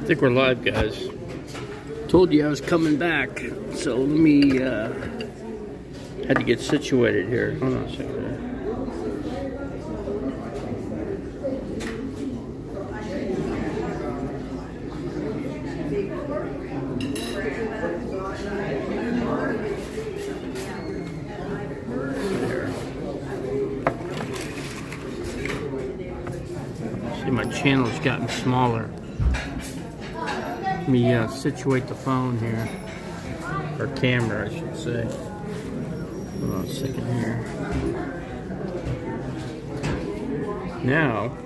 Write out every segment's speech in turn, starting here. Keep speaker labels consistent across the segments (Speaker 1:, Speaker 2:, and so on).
Speaker 1: I think we're live, guys. Told you I was coming back, so let me, had to get situated here. Hold on a second. There. See, my channel's gotten smaller. Let me situate the phone here, or camera, I should say. Hold on a second here. Now,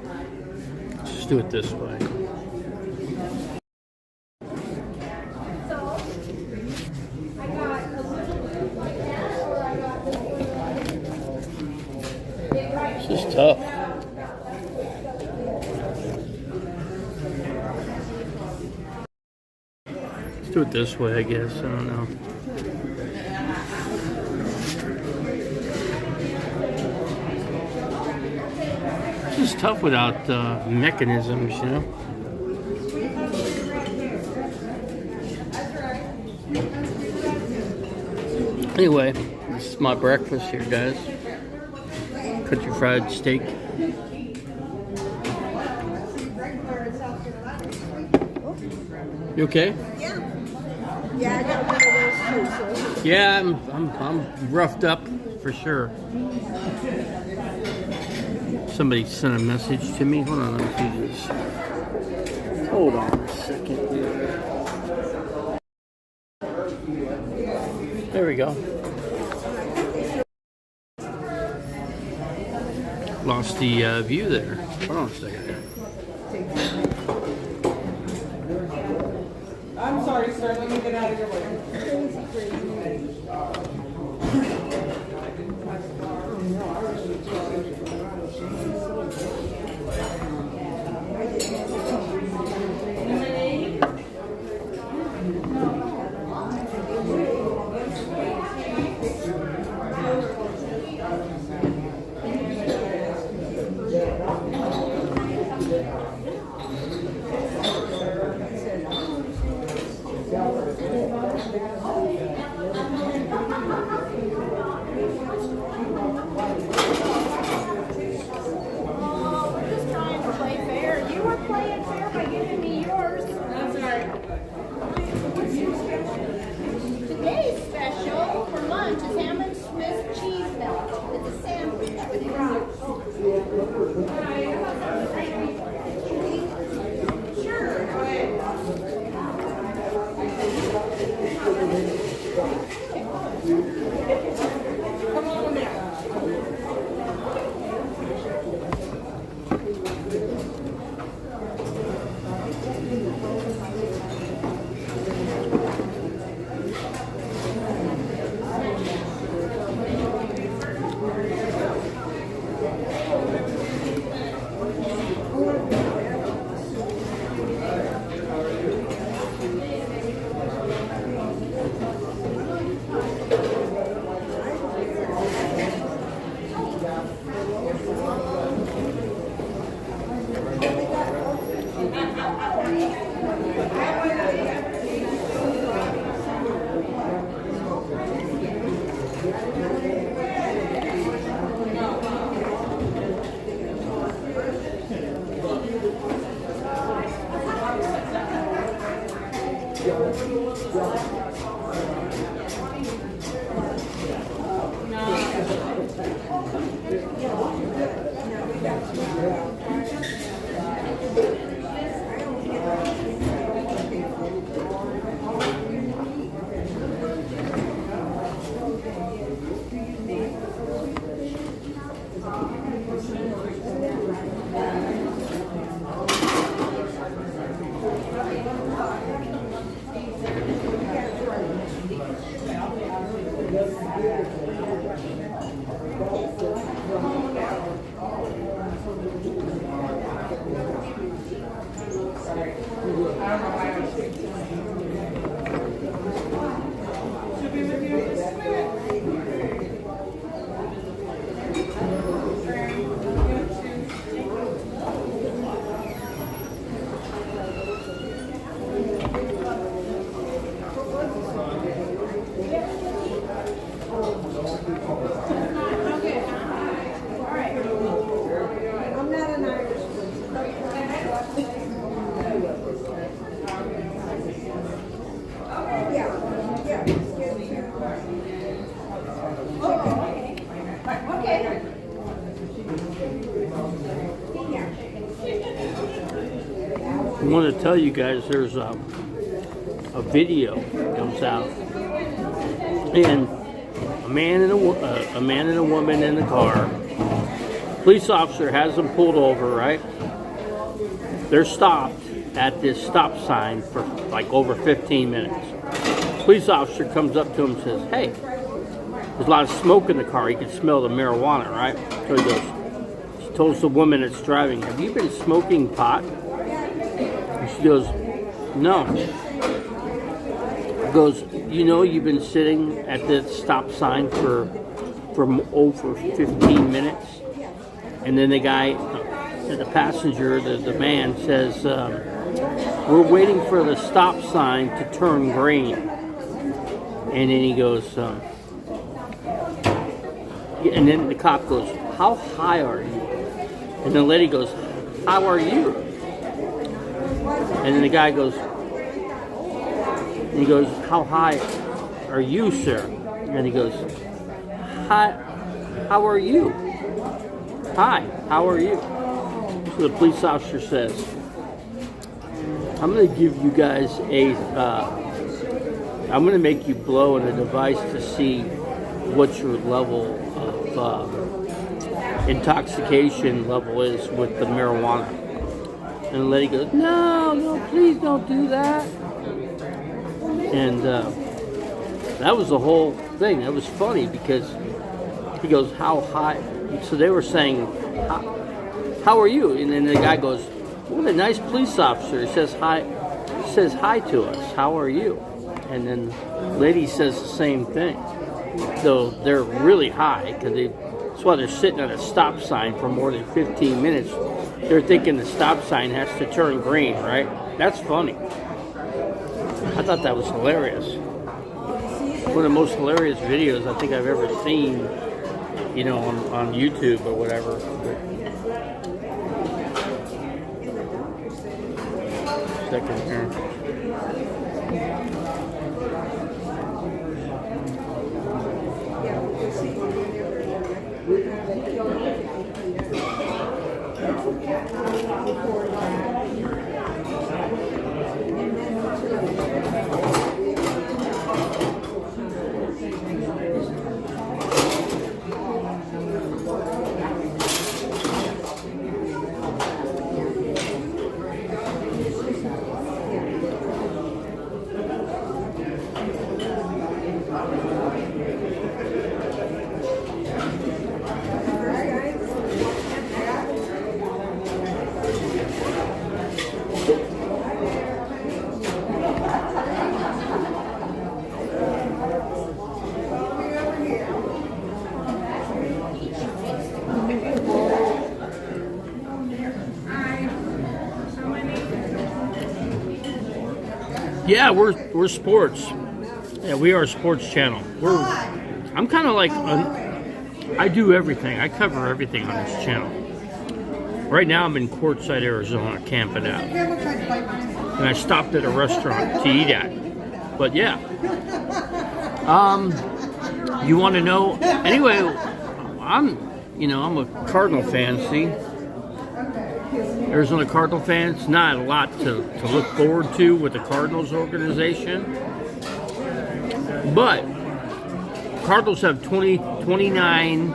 Speaker 1: let's just do it this way. This is tough. Let's do it this way, I guess. I don't know. It's just tough without mechanisms, you know. Anyway, this is my breakfast here, guys. Country fried steak. You okay?
Speaker 2: Yeah. Yeah, I got one of those too. So.
Speaker 1: Yeah, I'm roughed up for sure. Somebody sent a message to me. Hold on, let me see this. Hold on a second. There we go. Lost the view there. Hold on a second.
Speaker 3: I'm sorry, sir. Let me get out of your way.
Speaker 4: Today's special for lunch is ham and Swiss cheese melt. It's a sandwich with fries.
Speaker 3: Come on now.
Speaker 1: I want to tell you guys there's a video that comes out, and a man and a woman in the car. Police officer has them pulled over, right? They're stopped at this stop sign for like over 15 minutes. Police officer comes up to him and says, "Hey, there's a lot of smoke in the car. You can smell the marijuana, right?" So he goes, she tells the woman that's driving, "Have you been smoking pot?" And she goes, "No." He goes, "You know you've been sitting at this stop sign for over 15 minutes?" And then the guy, the passenger, the man says, "We're waiting for the stop sign to turn green." And then he goes, and then the cop goes, "How high are you?" And the lady goes, "How are you?" And then the guy goes, and he goes, "How high are you, sir?" And he goes, "Hi, how are you? Hi, how are you?" So the police officer says, "I'm going to give you guys I'm going to make you blow in a device to see what your level of intoxication level is with the marijuana." And the lady goes, no, please don't do that." And that was the whole thing. It was funny because he goes, "How high?" So they were saying, how are you?" And then the guy goes, "What a nice police officer. He says hi to us. How are you?" And then the lady says the same thing. Though they're really high because that's why they're sitting at a stop sign for more than 15 minutes. They're thinking the stop sign has to turn green, right? That's funny. I thought that was hilarious. One of the most hilarious videos I think I've ever seen, you know, on YouTube or whatever. Second here. Yeah, we're sports. Yeah, we are a sports channel. I'm kind of like, I do everything. I cover everything on this channel. Right now I'm in Quartzsite, Arizona, camping out. And I stopped at a restaurant to eat at. But yeah. You want to know? Anyway, I'm a Cardinal fan, see? Arizona Cardinal fans, not a lot to look forward to with the Cardinals organization. But Cardinals have 29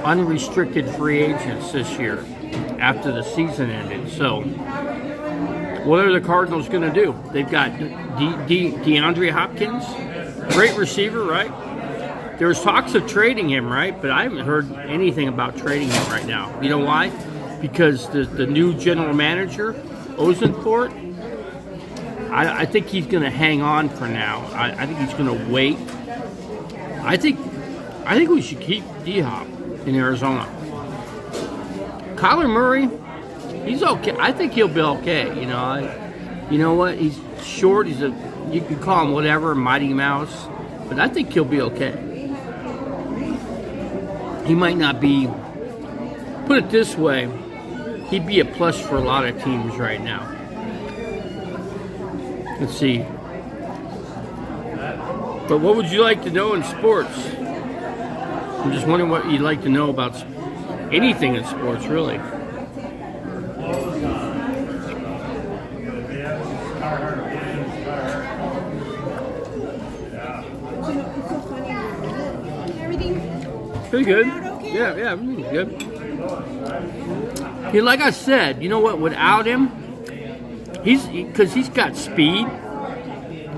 Speaker 1: unrestricted free agents this year after the season ended. So what are the Cardinals going to do? They've got DeAndre Hopkins, great receiver, right? There's talks of trading him, right? But I haven't heard anything about trading him right now. You know why? Because the new general manager, Ozenfort, I think he's going to hang on for now. I think he's going to wait. I think we should keep D-Hop in Arizona. Kyler Murray, he's okay. I think he'll be okay. You know what? He's short. You can call him whatever, Mighty Mouse, but I think he'll be okay. He might not be. Put it this way. He'd be a plus for a lot of teams right now. Let's see. But what would you like to know in sports? I'm just wondering what you'd like to know about anything in sports, really. Pretty good.
Speaker 2: Turned out okay?
Speaker 1: Yeah, really good. Yeah, like I said, you know what? Without him, because he's got speed.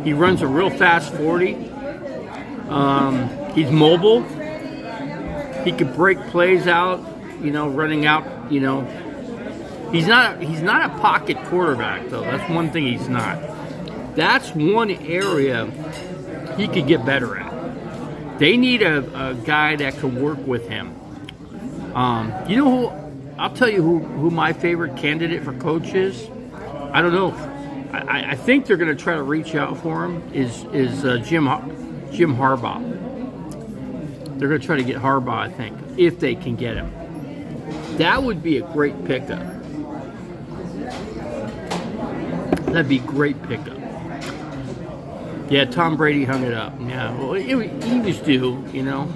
Speaker 1: He runs a real fast 40. He's mobile. He could break plays out. You know, running out. You know, he's not a pocket quarterback though. That's one thing he's not. That's one area he could get better at. They need a guy that could work with him. You know who? I'll tell you who my favorite candidate for coach is. I don't know. I think they're going to try to reach out for him. Is Jim Harbaugh? They're going to try to get Harbaugh. I think if they can get him, that would be a great pickup. That'd be a great pickup. Yeah, Tom Brady hung it up. Yeah, well, he was due, you know.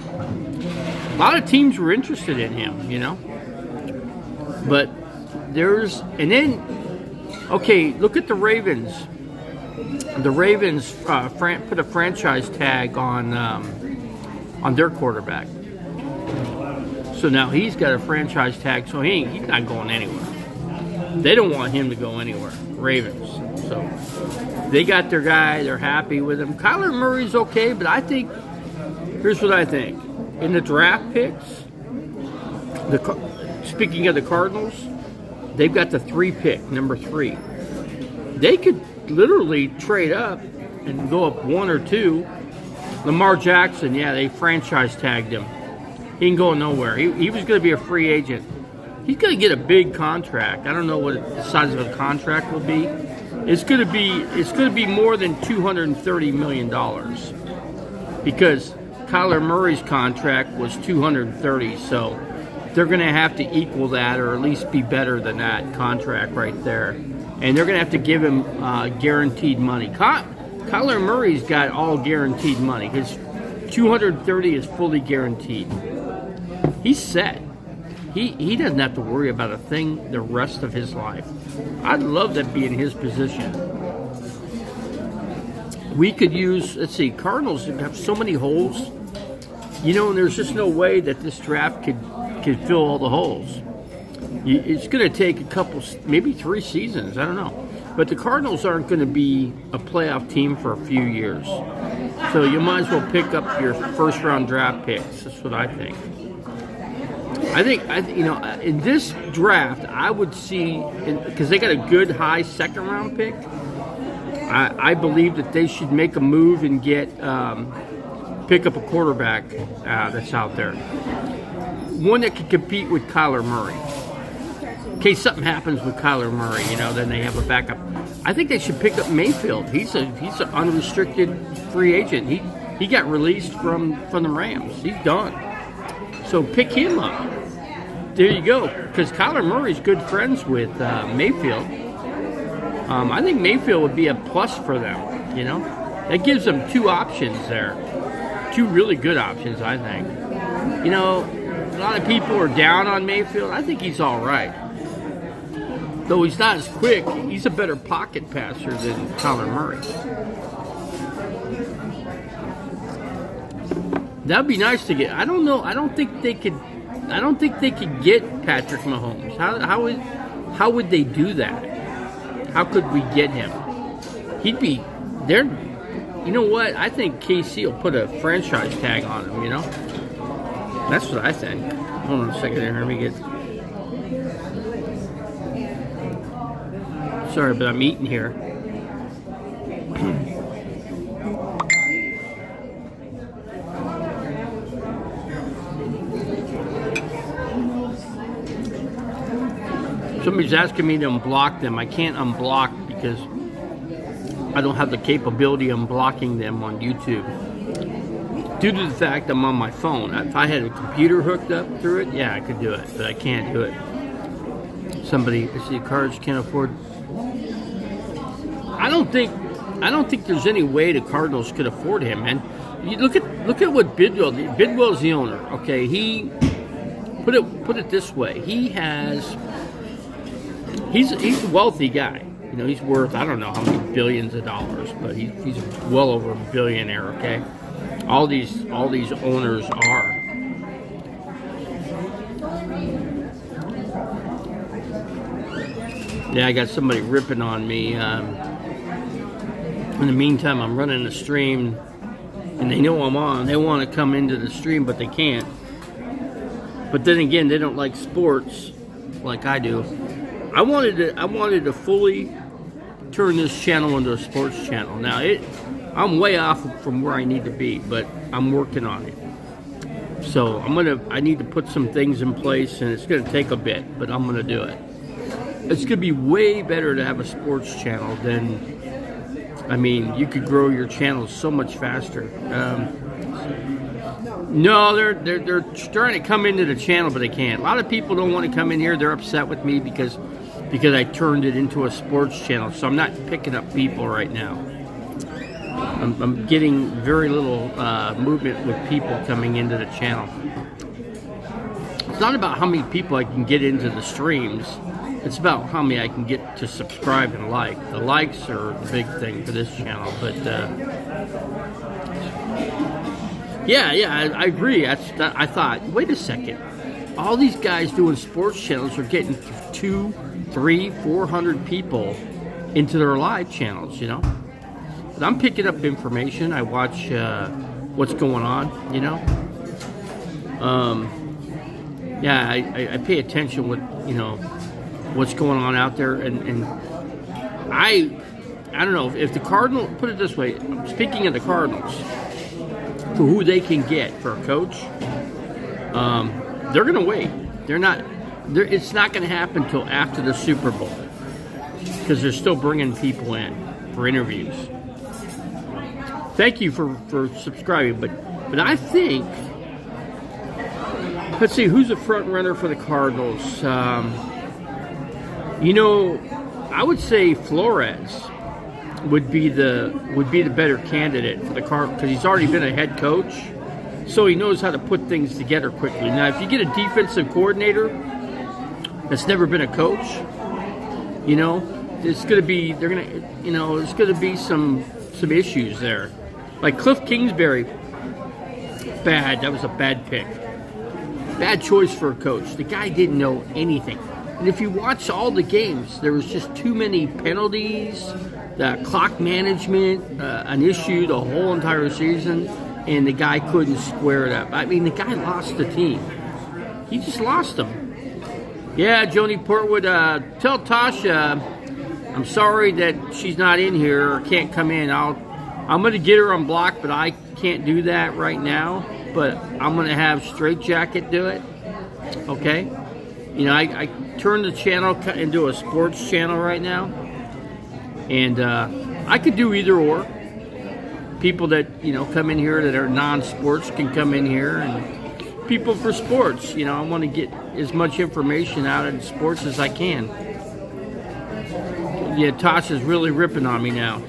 Speaker 1: A lot of teams were interested in him, you know. But okay, look at the Ravens. The Ravens put a franchise tag on their quarterback. So now he's got a franchise tag, so he's not going anywhere. They don't want him to go anywhere, Ravens. So they got their guy. They're happy with him. Kyler Murray's okay, but I think, here's what I think. In the draft picks, speaking of the Cardinals, they've got the 3 pick, number 3. They could literally trade up and go up 1 or 2. Lamar Jackson, yeah, they franchise tagged him. He ain't going nowhere. He was going to be a free agent. He's going to get a big contract. I don't know what the size of a contract will be. It's going to be more than $230 million because Kyler Murray's contract was $230. So they're going to have to equal that, or at least be better than that contract right there. And they're going to have to give him guaranteed money. Kyler Murray's got all guaranteed money. His $230 is fully guaranteed. He's set. He doesn't have to worry about a thing the rest of his life. I'd love to be in his position. We could use, let's see, Cardinals have so many holes. You know, and there's just no way that this draft could fill all the holes. It's going to take a couple, maybe 3 seasons. I don't know. But the Cardinals aren't going to be a playoff team for a few years. So you might as well pick up your first-round draft picks. That's what I think. I think in this draft, I would see, because they got a good high second-round pick, I believe that they should make a move and pick up a quarterback that's out there. One that can compete with Kyler Murray. In case something happens with Kyler Murray, then they have a backup. I think they should pick up Mayfield. He's an unrestricted free agent. He got released from the Rams. He's done. So pick him up. There you go. Because Kyler Murray's good friends with Mayfield. I think Mayfield would be a plus for them. That gives them 2 options there. 2 really good options, I think. A lot of people are down on Mayfield. I think he's all right. Though he's not as quick, he's a better pocket passer than Kyler Murray. That'd be nice to get. I don't know. I don't think they could get Patrick Mahomes. How would they do that? How could we get him? He'd be there. You know what? I think KC will put a franchise tag on him. That's what I think. Hold on a second here. Let me get. Sorry, but I'm eating here. Somebody's asking me to unblock them. I can't unblock because I don't have the capability of unblocking them on YouTube. Due to the fact I'm on my phone. If I had a computer hooked up through it, yeah, I could do it, but I can't do it. Somebody, I see Cards can't afford. I don't think there's any way the Cardinals could afford him, man. You look at what Bidwell did. Bidwell's the owner. Okay, he put it this way. He's a wealthy guy. He's worth, I don't know how many billions of dollars, but he's well over a billionaire. Okay, all these owners are. Yeah, I got somebody ripping on me. In the meantime, I'm running the stream, and they know I'm on. They want to come into the stream, but they can't. But then again, they don't like sports like I do. I wanted to fully turn this channel into a sports channel. Now, I'm way off from where I need to be, but I'm working on it. So I need to put some things in place, and it's going to take a bit, but I'm going to do it. It's going to be way better to have a sports channel than, I mean, you could grow your channel so much faster. No, they're trying to come into the channel, but they can't. A lot of people don't want to come in here. They're upset with me because I turned it into a sports channel. So I'm not picking up people right now. I'm getting very little movement with people coming into the channel. It's not about how many people I can get into the streams. It's about how many I can get to subscribe and like. The likes are the big thing for this channel. But yeah, I agree. I thought, wait a second. All these guys doing sports channels are getting 200, 300, 400 people into their live channels, you know. But I'm picking up information. I watch what's going on, you know. Yeah, I pay attention with, you know, what's going on out there, and I don't know if the Cardinals, put it this way, speaking of the Cardinals, for who they can get for a coach, they're going to wait. It's not going to happen until after the Super Bowl, because they're still bringing people in for interviews. Thank you for subscribing, but I think, let's see, who's the front runner for the Cardinals? You know, I would say Flores would be the better candidate for the Cardinals, because he's already been a head coach, so he knows how to put things together quickly. Now, if you get a defensive coordinator that's never been a coach, you know, there's going to be some issues there. Like Cliff Kingsbury, that was a bad pick. Bad choice for a coach. The guy didn't know anything. And if you watch all the games, there was just too many penalties, the clock management, an issue the whole entire season, and the guy couldn't square it up. I mean, the guy lost the team. He just lost them. Yeah, Joni Portwood, tell Tasha I'm sorry that she's not in here or can't come in. I'm going to get her unblocked, but I can't do that right now. But I'm going to have Straight Jacket do it. Okay? You know, I turned the channel into a sports channel right now. And I could do either or. People that, you know, come in here that are non-sports can come in here. And people for sports, you know, I want to get as much information out of sports as I can. Yeah, Tasha's really ripping on me now.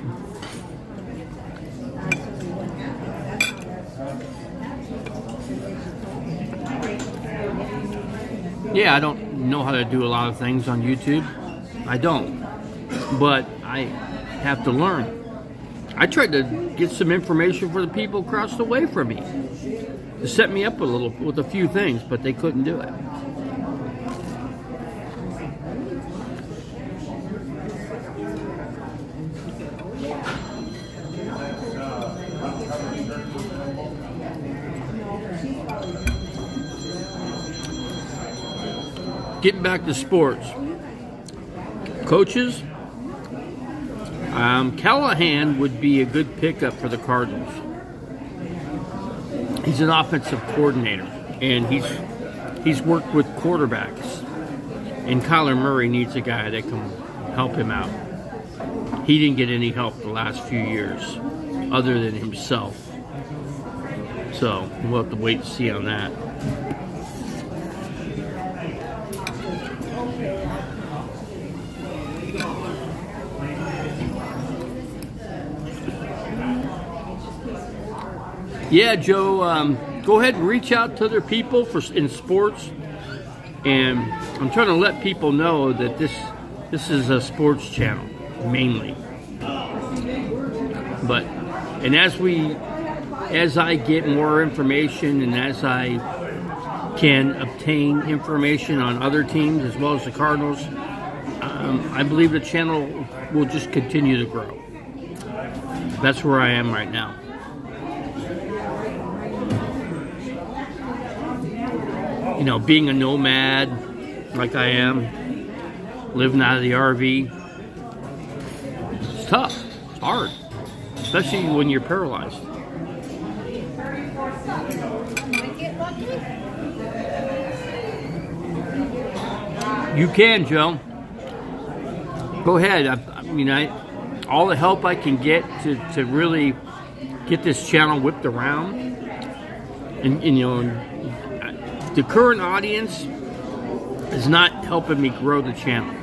Speaker 1: Yeah, I don't know how to do a lot of things on YouTube. I don't. But I have to learn. I tried to get some information for the people across the way from me to set me up a little with a few things, but they couldn't do it. Getting back to sports. Coaches, Callahan would be a good pickup for the Cardinals. He's an offensive coordinator, and he's worked with quarterbacks. And Kyler Murray needs a guy that can help him out. He didn't get any help the last few years, other than himself. So we'll have to wait and see on that. Yeah, Joe, go ahead and reach out to other people in sports. And I'm trying to let people know that this is a sports channel, mainly. But, and as I get more information and as I can obtain information on other teams as well as the Cardinals, I believe the channel will just continue to grow. That's where I am right now. You know, being a nomad like I am, living out of the RV, it's tough. It's hard, especially when you're paralyzed. You can, Joe. Go ahead. I mean, all the help I can get to really get this channel whipped around, and you know, the current audience is not helping me grow the channel.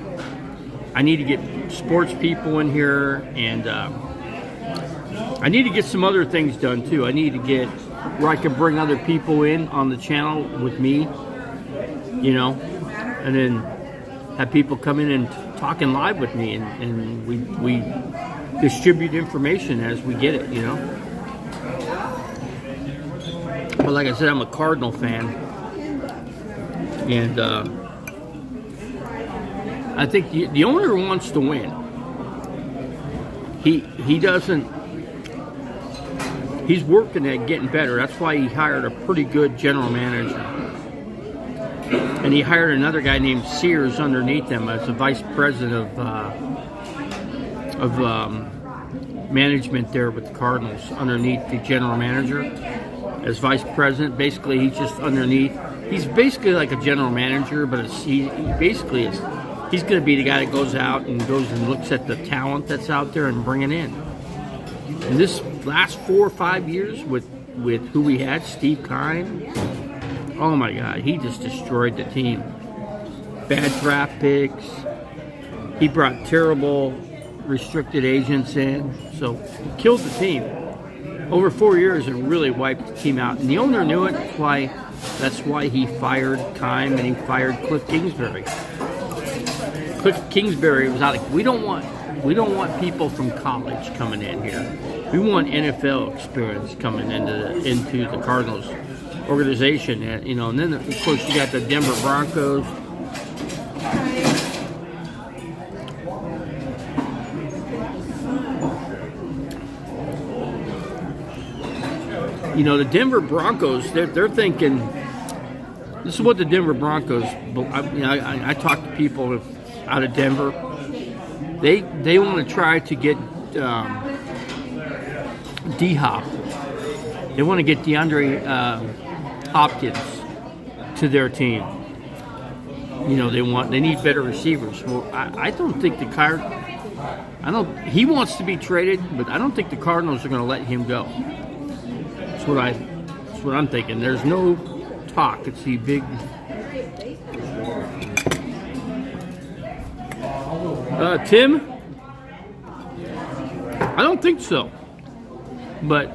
Speaker 1: I need to get sports people in here, and I need to get some other things done too. I need to get where I can bring other people in on the channel with me, you know, and then have people come in and talking live with me, and we distribute information as we get it, you know. But like I said, I'm a Cardinal fan, and I think the owner wants to win. He doesn't. He's working at getting better. That's why he hired a pretty good general manager. And he hired another guy named Sears underneath him as the vice president of management there with the Cardinals, underneath the general manager as vice president. Basically, he's just underneath. He's basically like a general manager, but he's going to be the guy that goes out and goes and looks at the talent that's out there and bring it in. And this last 4 or 5 years with who we had, Steve Keim, oh my God, he just destroyed the team. Bad draft picks. He brought terrible restricted agents in. So he killed the team. Over 4 years, it really wiped the team out. And the owner knew it. That's why he fired Keim and he fired Cliff Kingsbury. Cliff Kingsbury was out like, we don't want people from college coming in here. We want NFL experience coming into the Cardinals organization, and you know. And then of course you got the Denver Broncos. You know, the Denver Broncos. They're thinking. This is what the Denver Broncos. I talk to people out of Denver. They want to try to get D-Hop. They want to get DeAndre Hopkins to their team. You know, they need better receivers. Well, I don't think he wants to be traded, but I don't think the Cardinals are going to let him go. That's what I'm thinking. There's no talk. It's the big. Tim? I don't think so. But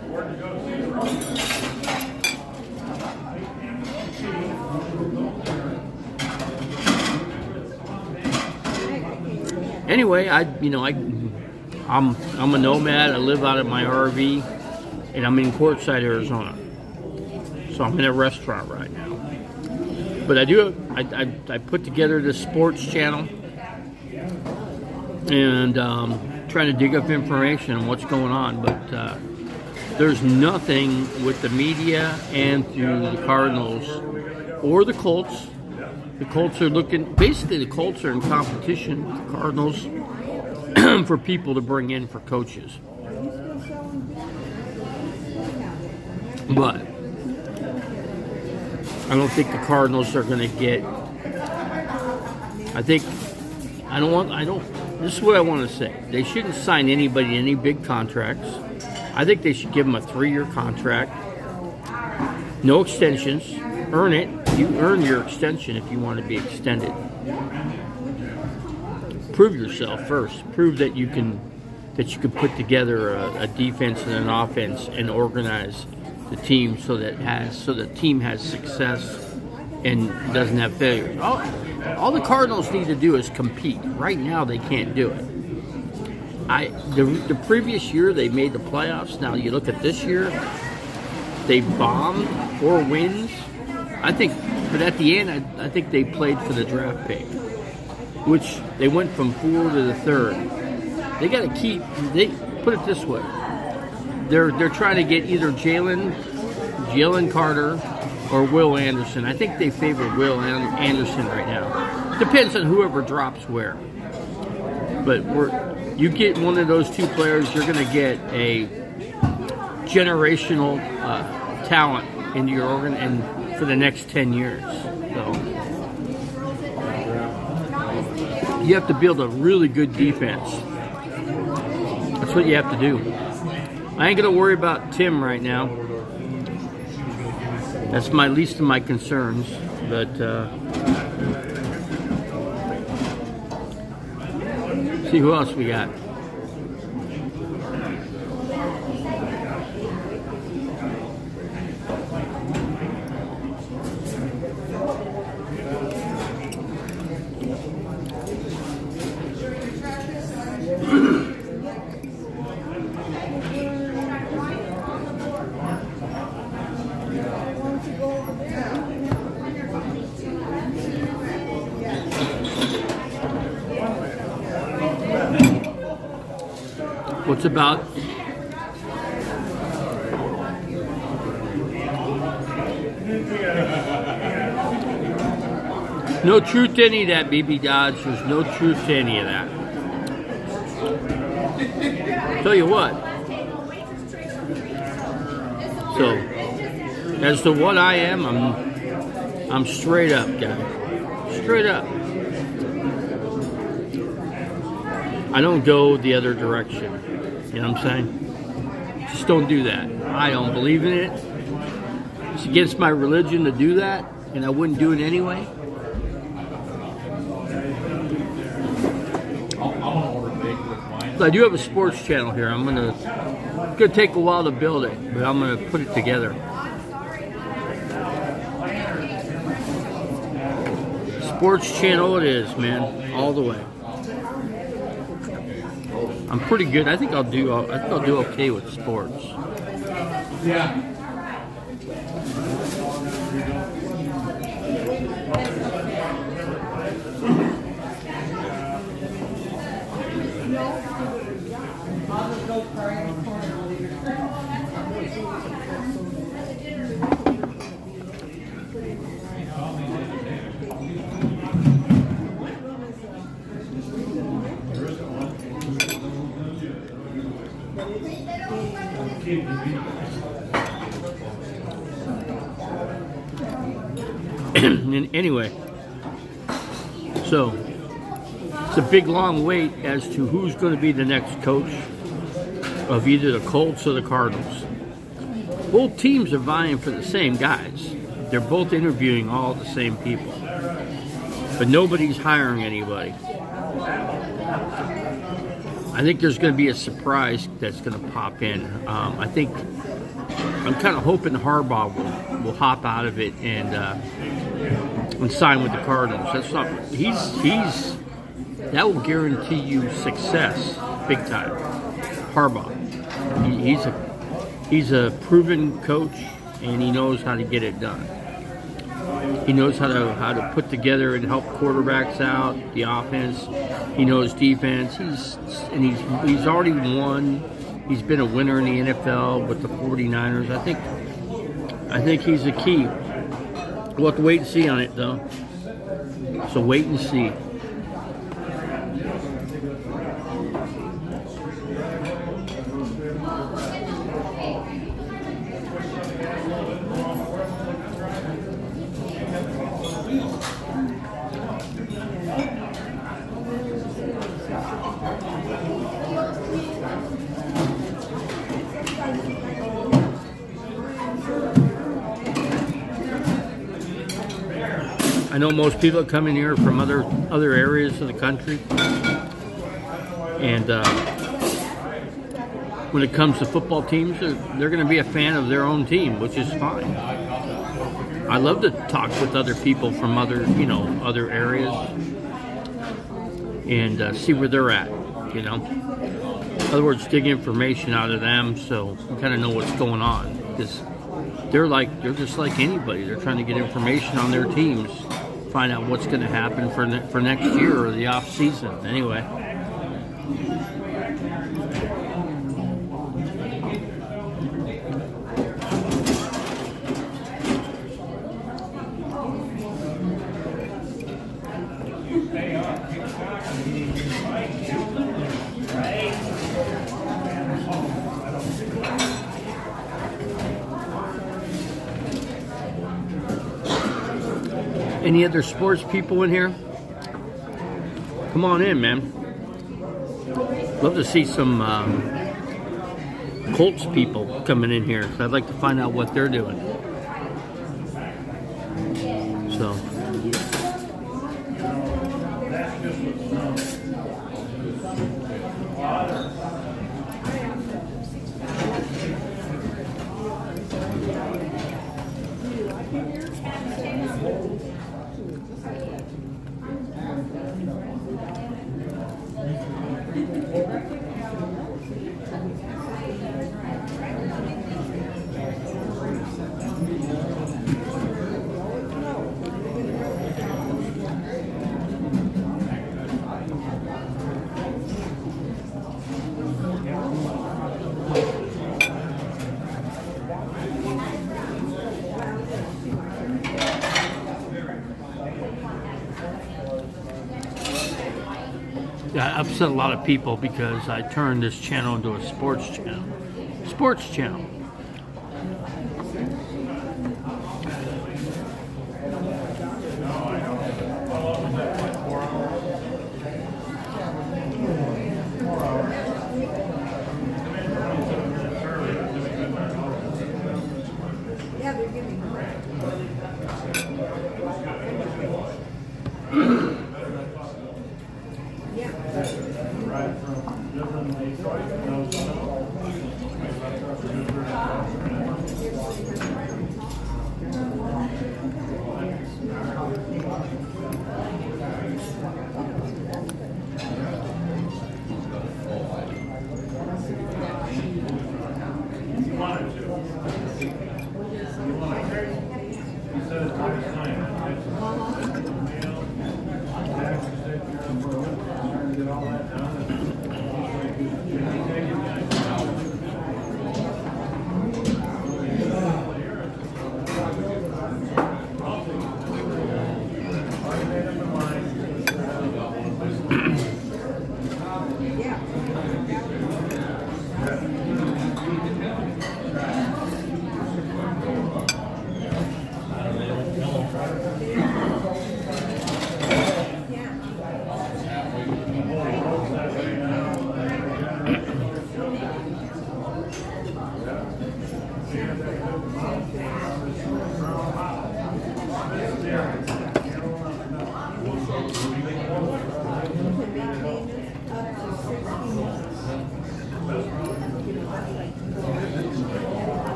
Speaker 1: anyway, I'm a nomad. I live out of my RV, and I'm in Quartzsite, Arizona. So I'm in a restaurant right now. But I put together this sports channel, and trying to dig up information on what's going on, but there's nothing with the media and through the Cardinals or the Colts. The Colts are basically the Colts are in competition with the Cardinals for people to bring in for coaches. But I don't think the Cardinals are going to get. This is what I want to say. They shouldn't sign anybody any big contracts. I think they should give them a 3-year contract. No extensions. Earn it. You earn your extension if you want to be extended. Prove yourself first. Prove that you can put together a defense and an offense and organize the team so the team has success and doesn't have failure. All the Cardinals need to do is compete. Right now, they can't do it. The previous year, they made the playoffs. Now, you look at this year, they bombed 4 wins. But at the end, I think they played for the draft pick. which they went from 4 to the 3rd. They got to keep. They put it this way: they're trying to get either Jalen Carter, or Will Anderson. I think they favor Will Anderson right now. Depends on whoever drops where. But you get one of those two players, you're going to get a generational talent into your organ and for the next 10 years. So you have to build a really good defense. That's what you have to do. I ain't going to worry about Tim right now. That's my least of my concerns, but see who else we got. What's about? No truth to any of that, BB Dodge. There's no truth to any of that. Tell you what. So, as to what I am, I'm straight up, guy. Straight up. I don't go the other direction. You know what I'm saying? Just don't do that. I don't believe in it. It's against my religion to do that, and I wouldn't do it anyway. I do have a sports channel here. It's gonna take a while to build it, but I'm gonna put it together. Sports channel it is, man, all the way. I'm pretty good. I think I'll do okay with sports.
Speaker 3: Yeah.
Speaker 1: Anyway, so it's a big long wait as to who's going to be the next coach of either the Colts or the Cardinals. Both teams are vying for the same guys. They're both interviewing all the same people, but nobody's hiring anybody. I think there's going to be a surprise that's going to pop in. I'm kind of hoping Harbaugh will hop out of it and sign with the Cardinals. That's not that will guarantee you success big time. Harbaugh, he's a proven coach and he knows how to get it done. He knows how to put together and help quarterbacks out, the offense. He knows defense. He's already won. He's been a winner in the NFL with the 49ers. I think he's a key. We'll have to wait and see on it, though. So wait and see. I know most people that come in here from other areas of the country, and when it comes to football teams, they're going to be a fan of their own team, which is fine. I love to talk with other people from other areas and see where they're at. In other words, dig information out of them so we kind of know what's going on, because they're just like anybody. They're trying to get information on their teams find out what's going to happen for next year or the off season. Anyway. Any other sports people in here? Come on in, man. Love to see some Colts people coming in here. So I'd like to find out what they're doing. So. Yeah, I upset a lot of people because I turned this channel into a sports channel. Sports channel.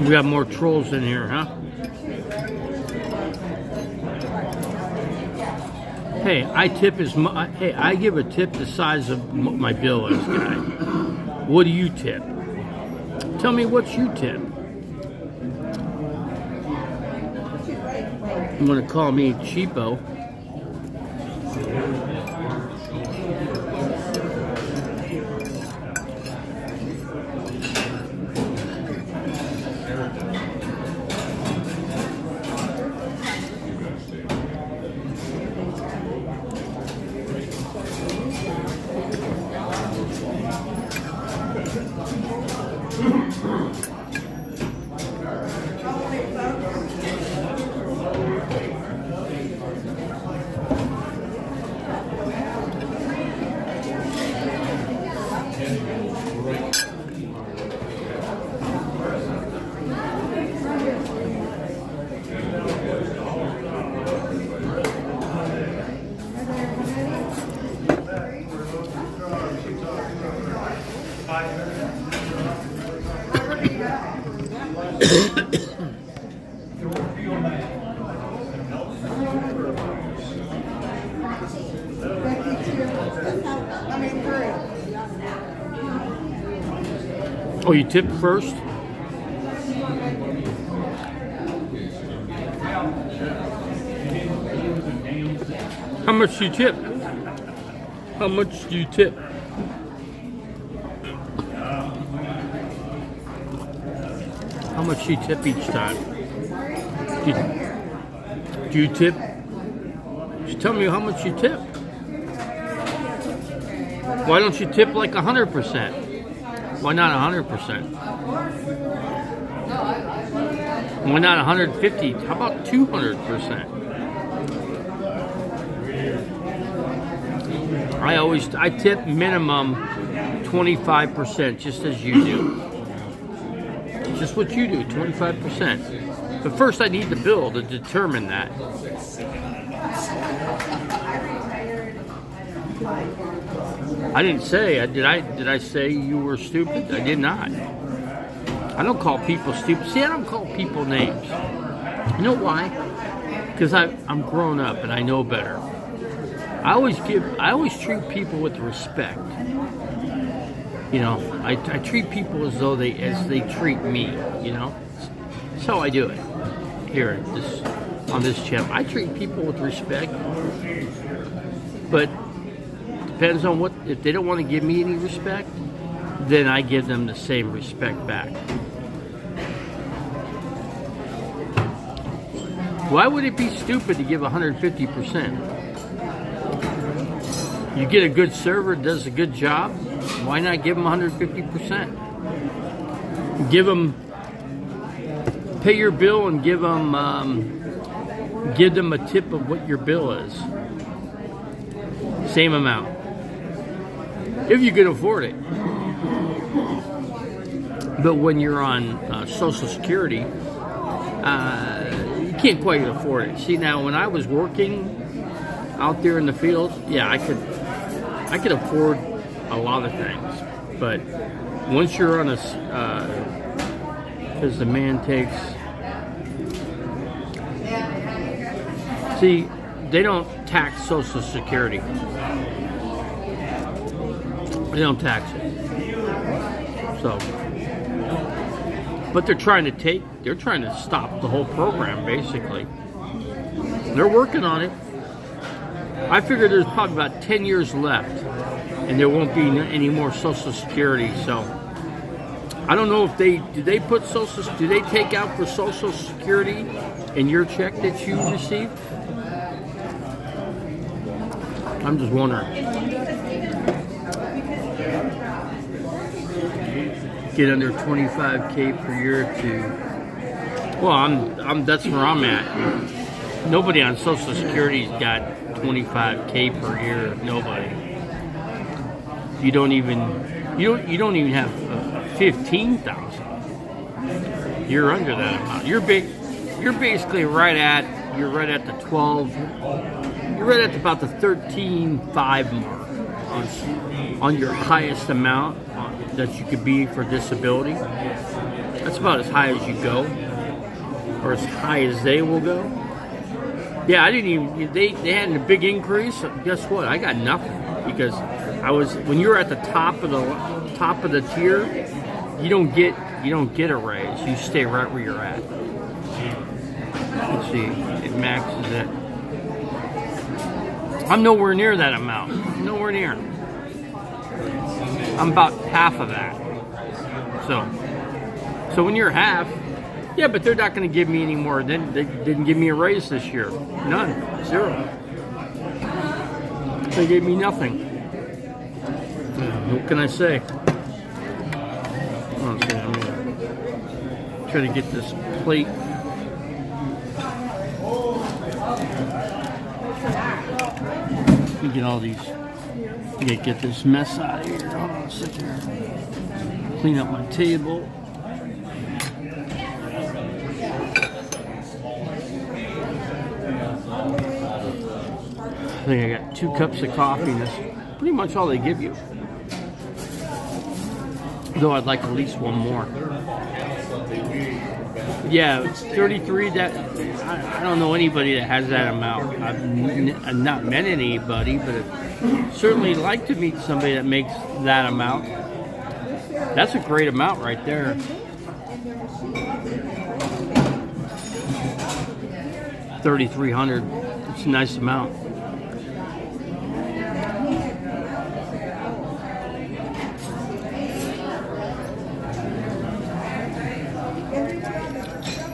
Speaker 1: We got more trolls in here, huh? Hey, I give a tip the size of my bill is, guy. What do you tip? Tell me what you tip. You want to call me cheapo? Oh, you tip first? How much do you tip? How much do you tip? How much do you tip each time? Do you tip? Just tell me how much you tip. Why don't you tip like 100%? Why not 100%? Why not 150? How about 200%? I tip minimum 25%, just as you do. Just what you do, 25%. But first I need the bill to determine that. I didn't say, did I say you were stupid? I did not. I don't call people stupid. See, I don't call people names. You know why? Because I'm grown up and I know better. I always treat people with respect. You know, I treat people as though they treat me, you know? That's how I do it here on this channel. I treat people with respect, but depends on what. If they don't want to give me any respect, then I give them the same respect back. Why would it be stupid to give 150%? You get a good server, does a good job, why not give them 150%? Pay your bill and give them a tip of what your bill is. Same amount. If you can afford it. But when you're on Social Security, you can't quite afford it. See, now when I was working out there in the field, yeah, I could afford a lot of things. But once you're on because the man takes. See, they don't tax Social Security. They don't tax it. So, but they're trying to stop the whole program, basically. They're working on it. I figure there's probably about 10 years left, and there won't be any more Social Security. So, I don't know if do they take out for Social Security in your check that you receive? I'm just wondering. Get under 25K per year to. Well, that's where I'm at. Nobody on Social Security's got 25K per year. Nobody. You don't even have 15,000. You're under that amount. You're basically right at the 12. You're right at about the 13.5 mark on your highest amount that you could be for disability. That's about as high as you go, or as high as they will go. Yeah, I didn't even. They had a big increase. Guess what? I got nothing because when you're at the top of the tier, you don't get a raise. You stay right where you're at. Let's see. It maxes at. I'm nowhere near that amount. Nowhere near. I'm about half of that. So when you're half, yeah, but they're not going to give me any more. They didn't give me a raise this year. None. Zero. They gave me nothing. What can I say? I'm going to try to get this plate. Let me get all these. Get this mess out of here. Hold on a second. Clean up my table. I think I got 2 cups of coffee, and that's pretty much all they give you. Though I'd like at least one more. Yeah, 33. That I don't know anybody that has that amount. I've not met anybody, but I'd certainly like to meet somebody that makes that amount. That's a great amount right there. $3,300. It's a nice amount.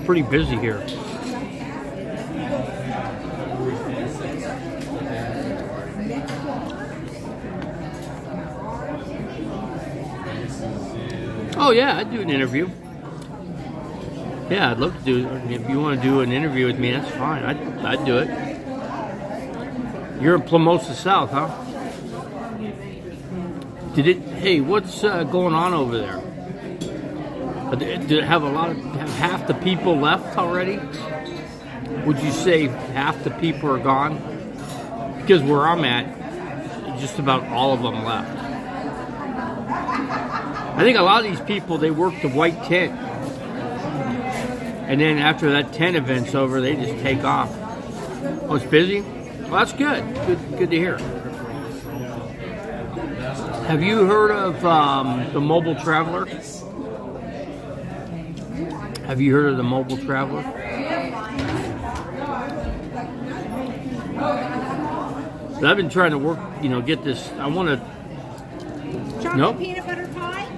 Speaker 1: Pretty busy here. Oh yeah, I'd do an interview. Yeah, I'd love to do it. If you want to do an interview with me, that's fine. I'd do it. You're in Plamosa South, huh? Hey, what's going on over there? Did it have half the people left already? Would you say half the people are gone? Because where I'm at, just about all of them left. I think a lot of these people, they work the white tent. And then after that tent event's over, they just take off. Oh, it's busy? Well, that's good. Good to hear. Have you heard of the Mobile Traveler? Have you heard of the Mobile Traveler? So I've been trying to work, get this. I want to.
Speaker 2: Chocolate peanut butter pie?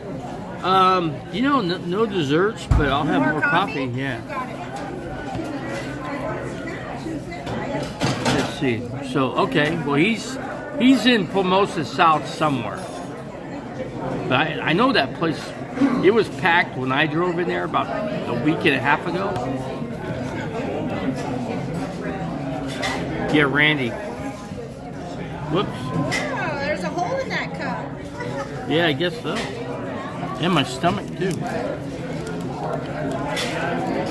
Speaker 1: No desserts, but I'll have more coffee. Yeah. Let's see. So, okay. Well, he's in Plamosa South somewhere. But I know that place. It was packed when I drove in there about a week and a half ago. Yeah, Randy. Whoops.
Speaker 2: Oh, there's a hole in that cup.
Speaker 1: Yeah, I guess so. And my stomach, too.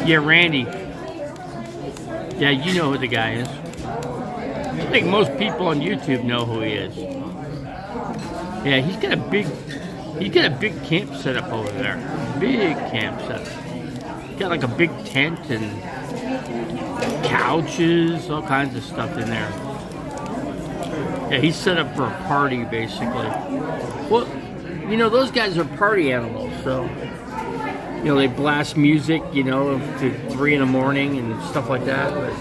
Speaker 1: Yeah, Randy. Yeah, you know who the guy is. I think most people on YouTube know who he is. Yeah, he's got a big camp set up over there. Big camp set up. got like a big tent and couches, all kinds of stuff in there. Yeah, he's set up for a party, basically. Well, you know, those guys are party animals, so, you know, they blast music, you know, to 3 in the morning and stuff like that. But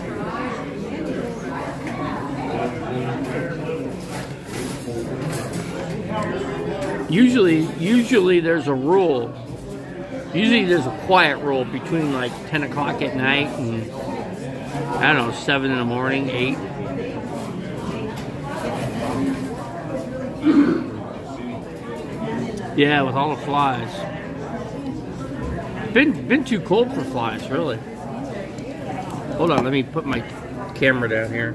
Speaker 1: usually there's a rule. Usually there's a quiet rule between like 10 o'clock at night and, I don't know, 7 in the morning, 8. Yeah, with all the flies. Been too cold for flies, really. Hold on, let me put my camera down here.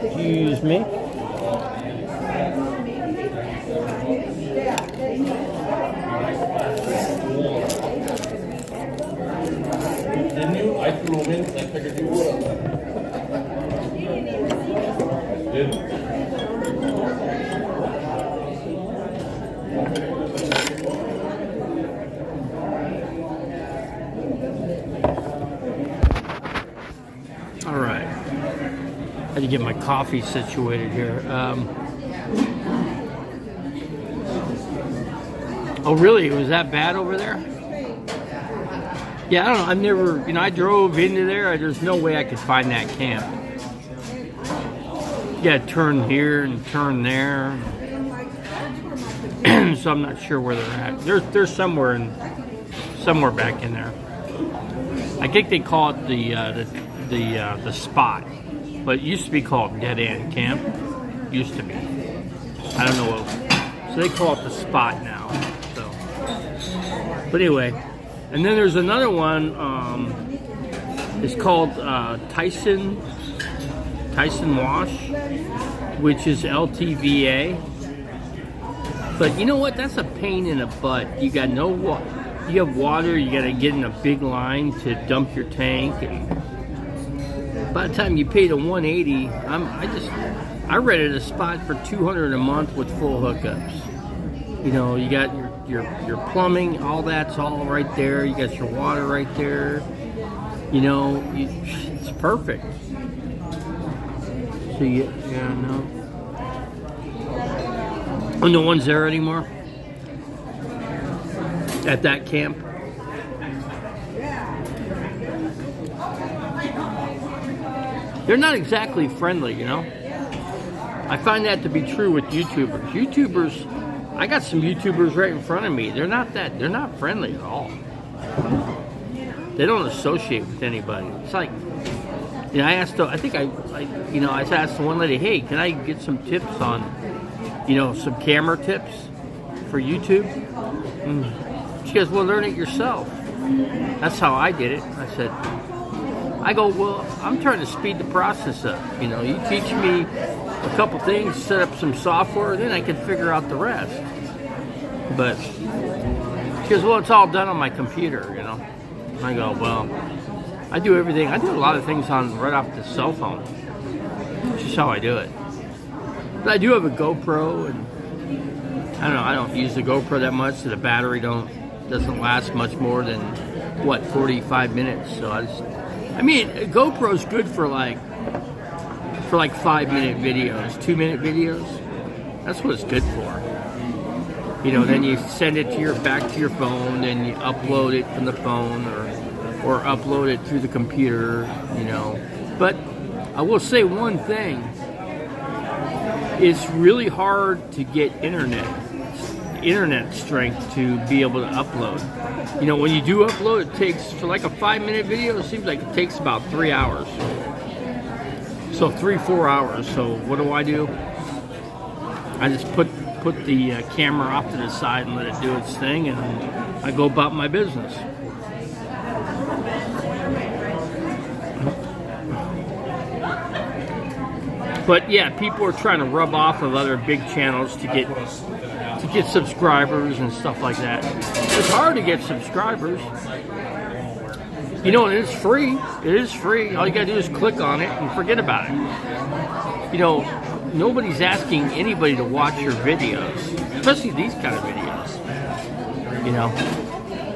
Speaker 1: Excuse me.
Speaker 3: Didn't you? I threw them in because I figured you would have. Didn't.
Speaker 1: All right. Had to get my coffee situated here. Oh, really? It was that bad over there? Yeah, I don't know. I've never, you know, I drove into there. There's no way I could find that camp. You gotta turn here and turn there. So I'm not sure where they're at. They're somewhere back in there. I think they call it the spot, but it used to be called Dead End Camp. Used to be. I don't know what. So they call it the spot now. So, but anyway. And then there's another one, it's called Tyson Wash, which is LTVA. But you know what? That's a pain in the butt. You got no water. You have water, you got to get in a big line to dump your tank. And by the time you pay the $180, I rented a spot for $200 a month with full hookups. You know, you got your plumbing, all that's all right there. You got your water right there. You know, it's perfect. So yeah, no. Oh, no one's there anymore at that camp. They're not exactly friendly, you know. I find that to be true with YouTubers. I got some YouTubers right in front of me. They're not friendly at all. They don't associate with anybody. It's like, you know, I asked the one lady, hey, can I get some tips on, you know, some camera tips for YouTube? And she goes, well, learn it yourself. That's how I did it. I go, well, I'm trying to speed the process up. You know, you teach me a couple things, set up some software, then I can figure out the rest. But she goes, well, it's all done on my computer, you know. I go, well, I do everything. I do a lot of things right off the cell phone. It's just how I do it. But I do have a GoPro, and I don't know. I don't use the GoPro that much, so the battery doesn't last much more than 45 minutes. So a GoPro's good for like 5-minute videos, 2-minute videos. That's what it's good for. You know, then you send it back to your phone, then you upload it from the phone or upload it through the computer, you know. But I will say one thing. It's really hard to get internet strength to be able to upload. You know, when you do upload, it takes, for like a 5-minute video, it seems like it takes about 3 hours. So 3-4 hours. So what do? I just put the camera off to the side and let it do its thing, and I go about my business. But yeah, people are trying to rub off of other big channels to get subscribers and stuff like that. It's hard to get subscribers. You know, and it's free. It is free. All you gotta do is click on it and forget about it. You know, nobody's asking anybody to watch your videos, especially these kind of videos. You know,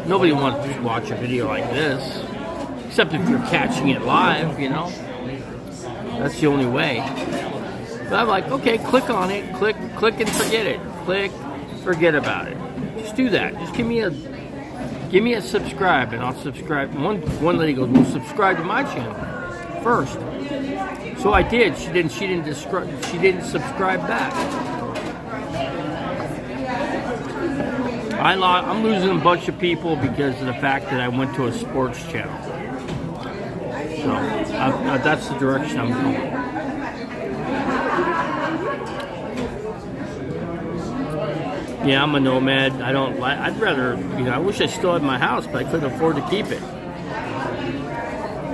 Speaker 1: nobody wants to watch a video like this, except if you're catching it live, you know. That's the only way. But I'm like, okay, click on it, click and forget it. Click, forget about it. Just do that. Just give me a subscribe, and I'll subscribe. One lady goes, well, subscribe to my channel first. So I did. She didn't subscribe back. I'm losing a bunch of people because of the fact that I went to a sports channel. So that's the direction I'm going. Yeah, I'm a nomad. I'd rather, you know, I wish I still had my house, but I couldn't afford to keep it.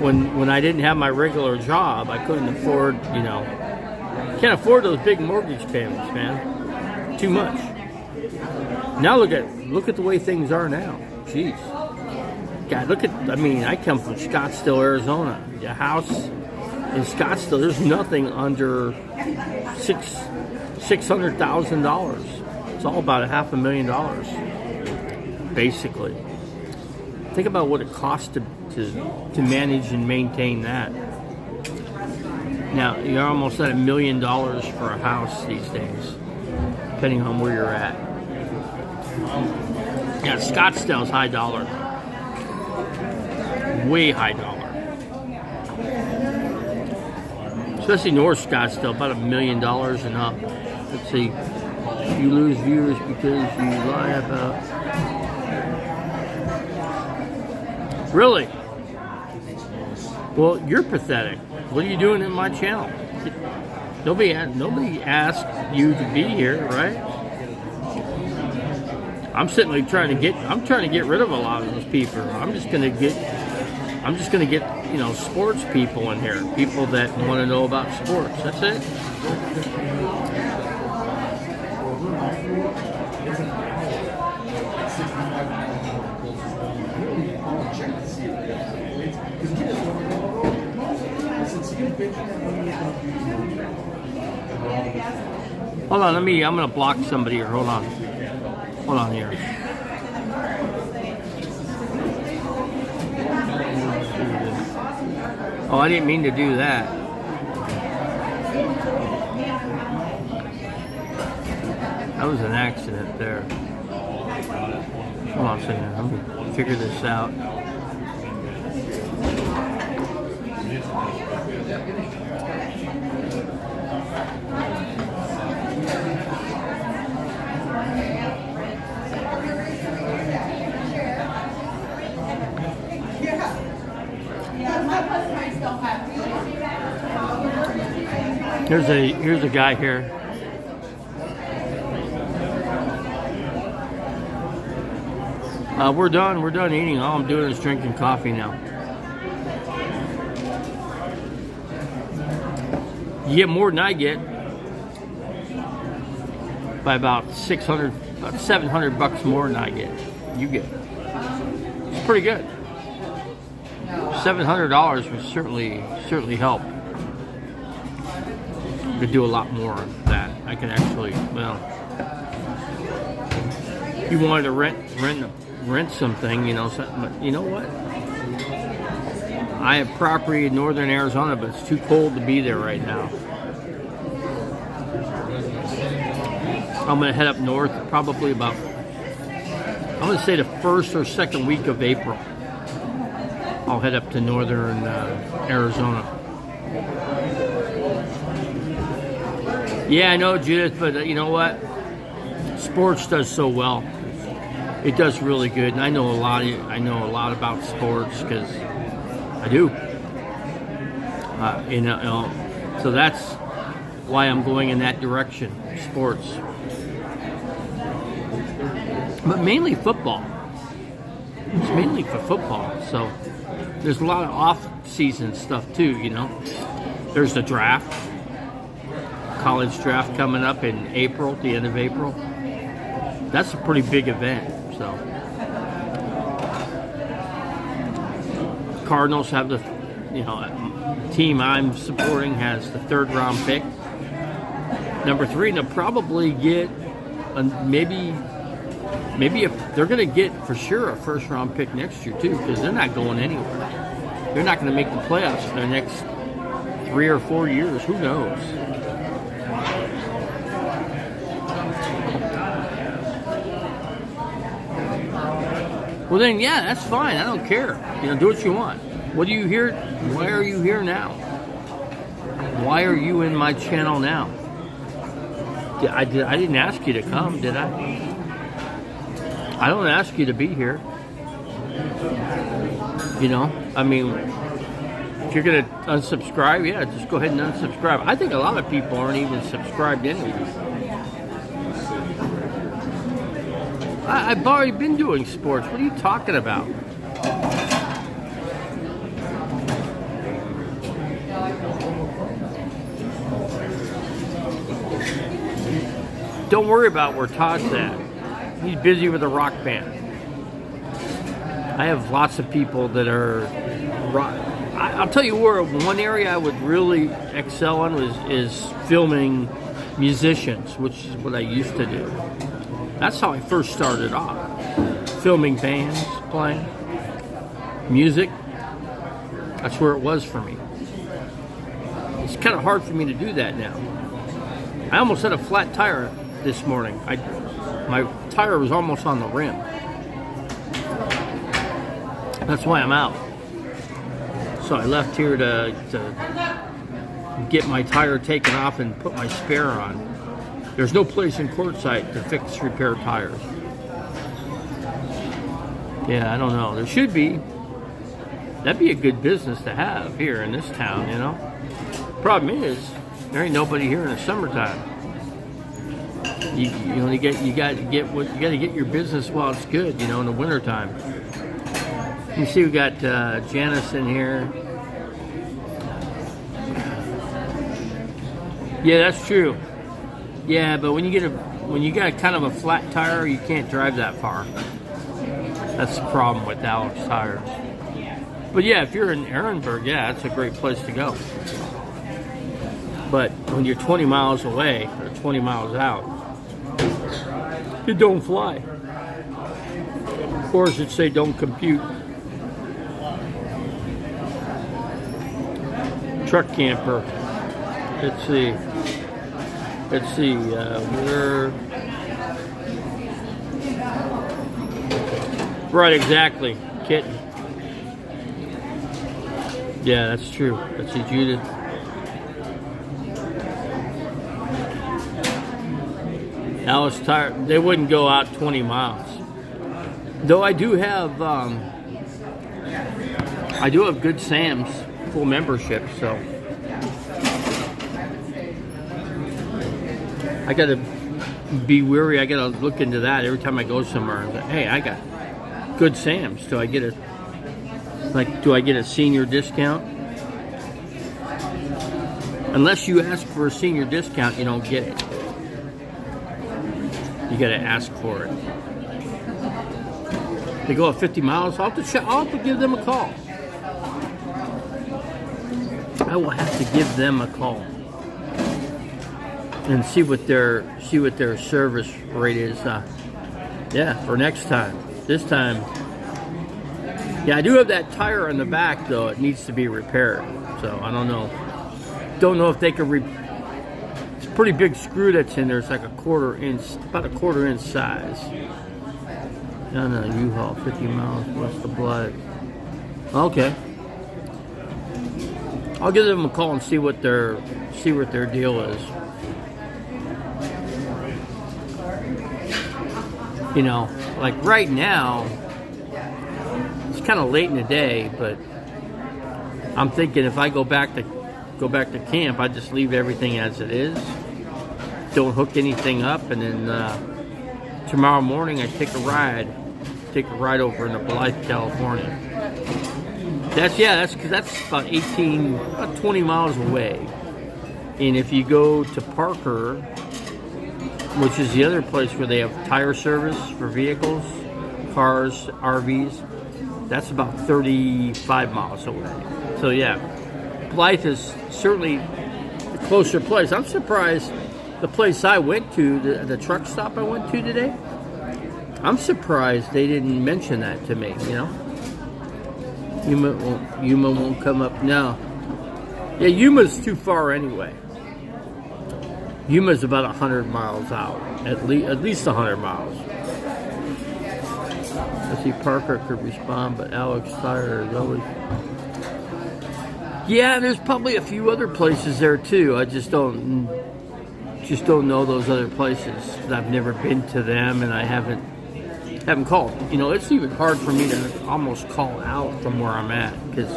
Speaker 1: When I didn't have my regular job, I couldn't afford, you know, can't afford those big mortgage payments, man. Too much. Now look at the way things are now. Jeez. God, I come from Scottsdale, Arizona. The house in Scottsdale, there's nothing under $600,000. It's all about $500,000, basically. Think about what it costs to manage and maintain that. Now, you're almost at $1 million for a house these days, depending on where you're at. Yeah, Scottsdale's high dollar. Way high dollar. Especially North Scottsdale, about $1 million and up. Let's see. You lose viewers because you lie about. Really? Well, you're pathetic. What are you doing in my channel? Nobody asked you to be here, right? I'm simply trying to get rid of a lot of those people. I'm just gonna get, you know, sports people in here, people that want to know about sports. That's it. Hold on, I'm gonna block somebody here. Hold on here. Oh, I didn't mean to do that. That was an accident there. Hold on a second, let me figure this out. Here's a guy here. We're done eating. All I'm doing is drinking coffee now. You get more than I get by about 700 bucks more than I get. You get. It's pretty good. $700 would certainly help. Could do a lot more of that. I can actually, well, you wanted to rent something, you know, but you know what? I have property in northern Arizona, but it's too cold to be there right now. I'm gonna head up north probably about, I'm gonna say the first or second week of April. I'll head up to northern Arizona. Yeah, I know, Judith, but you know what? Sports does so well. It does really good, and I know a lot about sports because I do. You know, so that's why I'm going in that direction, sports. But mainly football. It's mainly for football. So there's a lot of off-season stuff too. You know, there's the draft. College draft coming up in April, at the end of April. That's a pretty big event. So Cardinals have the, the team I'm supporting has the 3rd round pick. Number 3, and they'll probably get maybe if they're going to get for sure a 1st round pick next year too, because they're not going anywhere. They're not going to make the playoffs in the next 3 or 4 years. Who knows? Well then, yeah, that's fine. I don't care. Do what you want. What are you here? Why are you here now? Why are you in my channel now? I didn't ask you to come, did I? I don't ask you to be here. I mean, if you're going to unsubscribe, yeah, just go ahead and unsubscribe. I think a lot of people aren't even subscribed anyway. I've already been doing sports. What are you talking about? Don't worry about where Todd's at. He's busy with a rock band. I have lots of people that are rock. I'll tell you where one area I would really excel on is filming musicians, which is what I used to do. That's how I first started off. Filming bands, playing music. That's where it was for me. It's kind of hard for me to do that now. I almost had a flat tire this morning. My tire was almost on the rim. That's why I'm out. So I left here to get my tire taken off and put my spare on. There's no place in Quartzsite to fix, repair tires. Yeah, I don't know. There should be. That'd be a good business to have here in this town, Problem is, there ain't nobody here in the summertime. You got to get your business while it's good, in the wintertime. You see, we got Janice in here. Yeah, that's true. Yeah, but when you got kind of a flat tire, you can't drive that far. That's the problem with Alex tires. But yeah, if you're in Ehrenberg, yeah, that's a great place to go. But when you're 20 miles away or 20 miles out, it don't fly. Or as it say, don't compute. Truck camper. Let's see. We're right, exactly. Kitten. Yeah, that's true. Let's see, Judith. Alice tire. They wouldn't go out 20 miles. Though I do have Good Sam's full membership, so I gotta be wary. I gotta look into that every time I go somewhere. Hey, I got Good Sam's. Do I get a senior discount? Unless you ask for a senior discount, you don't get it. You gotta ask for it. They go at 50 miles. I'll have to give them a call. I will have to give them a call and see what their service rate is. Yeah, for next time. This time, yeah, I do have that tire on the back though. It needs to be repaired. So I don't know. Don't know if they could. It's a pretty big screw that's in there. It's like about a quarter inch size. No, U-Haul, 50 miles. What's the blood? Okay. I'll give them a call and see what their deal is. Like right now, it's kind of late in the day, but I'm thinking if I go back to camp, I just leave everything as it is. Don't hook anything up, and then tomorrow morning I take a ride over into Blythe, California. That's about 20 miles away. And if you go to Parker, which is the other place where they have tire service for vehicles, cars, RVs, That's about 35 miles away. So yeah, Blythe is certainly a closer place. I'm surprised the place I went to, the truck stop I went to today, I'm surprised they didn't mention that to me, you know. Yuma won't come up now. Yeah, Yuma's too far anyway. Yuma's about 100 miles out, at least 100 miles. I see Parker could respond, but Alex Tire is always. Yeah, there's probably a few other places there too. I just don't know those other places. I've never been to them, and I haven't called. You know, it's even hard for me to almost call out from where I'm at because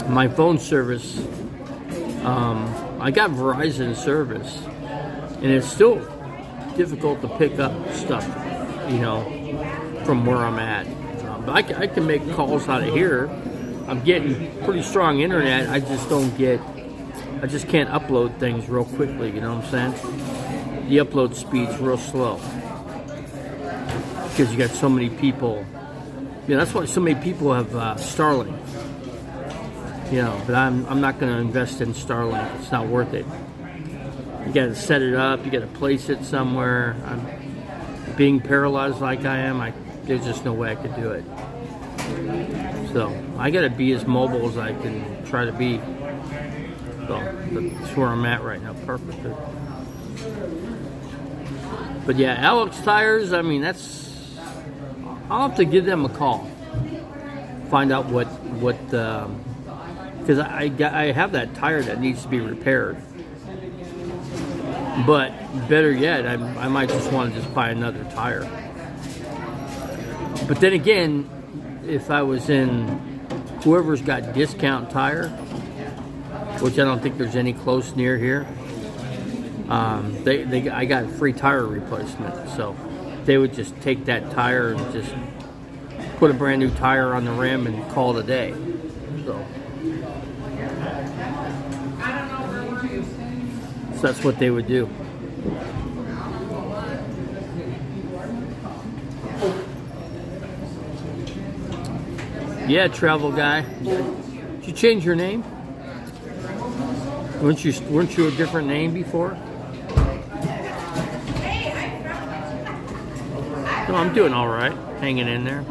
Speaker 1: my phone service. I got Verizon service, and it's still difficult to pick up stuff. You know, from where I'm at. But I can make calls out of here. I'm getting pretty strong internet. I just can't upload things real quickly, you know what I'm saying? The upload speed's real slow. Because you got so many people. You know, that's why so many people have Starlink. You know, but I'm not going to invest in Starlink. It's not worth it. You got to set it up. You got to place it somewhere. Being paralyzed like I am, there's just no way I could do it. So I got to be as mobile as I can try to be. So that's where I'm at right now. Perfect. But yeah, Alex Tires. I mean, I'll have to give them a call. Find out what because I have that tire that needs to be repaired. But better yet, I might just want to just buy another tire. But then again, if I was in whoever's got discount tire, which I don't think there's any close near here, I got free tire replacement. So they would just take that tire and just put a brand new tire on the rim and call it a day. So that's what they would do. Yeah, travel guy. Did you change your name? Weren't you a different name before? No, I'm doing all right. Hanging in there.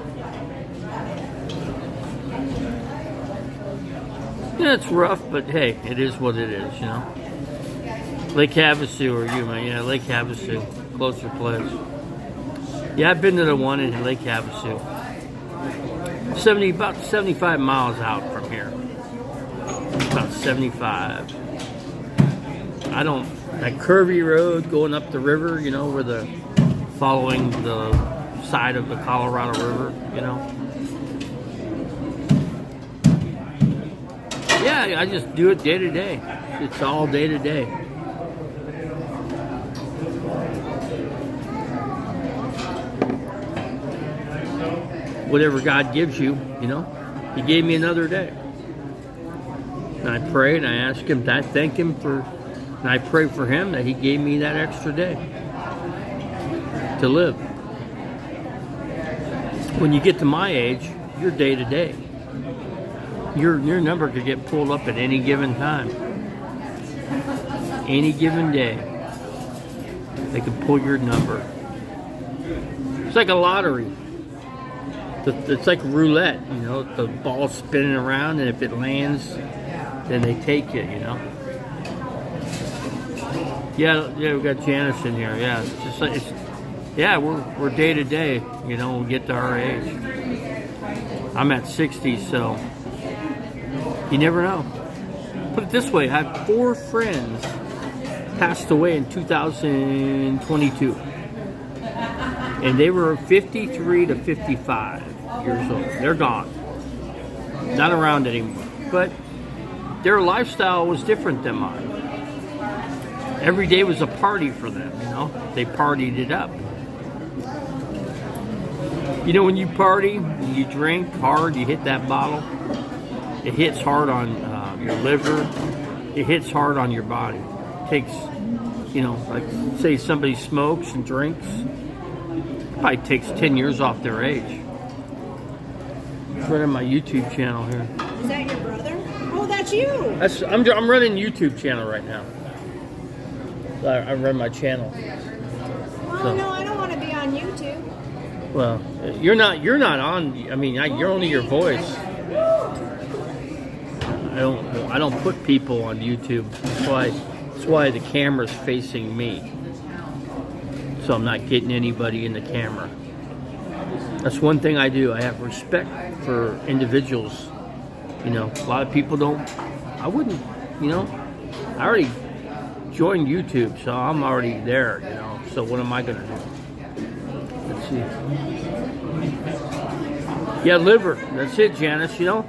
Speaker 1: Yeah, it's rough, but hey, it is what it is, you know. Lake Havasu or Yuma, yeah, Lake Havasu, closer place. Yeah, I've been to the one in Lake Havasu. About 75 miles out from here. About 75. That curvy road going up the river, you know, where following the side of the Colorado River, you know. Yeah, I just do it day to day. It's all day to day. Whatever God gives you, you know. He gave me another day. And I pray and I ask him, I thank him and I pray for him that he gave me that extra day to live. When you get to my age, you're day to day. Your number could get pulled up at any given time. Any given day. They could pull your number. It's like a lottery. It's like roulette, you know. The ball's spinning around, and if it lands, then they take it, you know. Yeah, we got Janice in here. Yeah, it's just like we're day to day, you know. When we get to our age. I'm at 60, so you never know. Put it this way: I had 4 friends passed away in 2022. And they were 53 to 55 years old. They're gone. Not around anymore. But their lifestyle was different than mine. Every day was a party for them, you know. They partied it up. You know, when you party, when you drink hard, you hit that bottle, it hits hard on your liver. It hits hard on your body. It takes, you know, like say somebody smokes and drinks. Probably takes 10 years off their age. running my YouTube channel here.
Speaker 2: Is that your brother? Oh, that's you.
Speaker 1: I'm running YouTube channel right now. I run my channel.
Speaker 2: Oh
Speaker 1: So.
Speaker 2: no, I don't want to be on YouTube.
Speaker 1: Well, you're not on. I mean, you're only your voice. I don't put people on YouTube. That's why the camera's facing me. So I'm not getting anybody in the camera. That's one thing I do. I have respect for individuals. You know, a lot of people don't. I wouldn't. You know, I already joined YouTube, so I'm already there. You know, so what am I gonna do? Let's see. Yeah, liver. That's it, Janice. You know,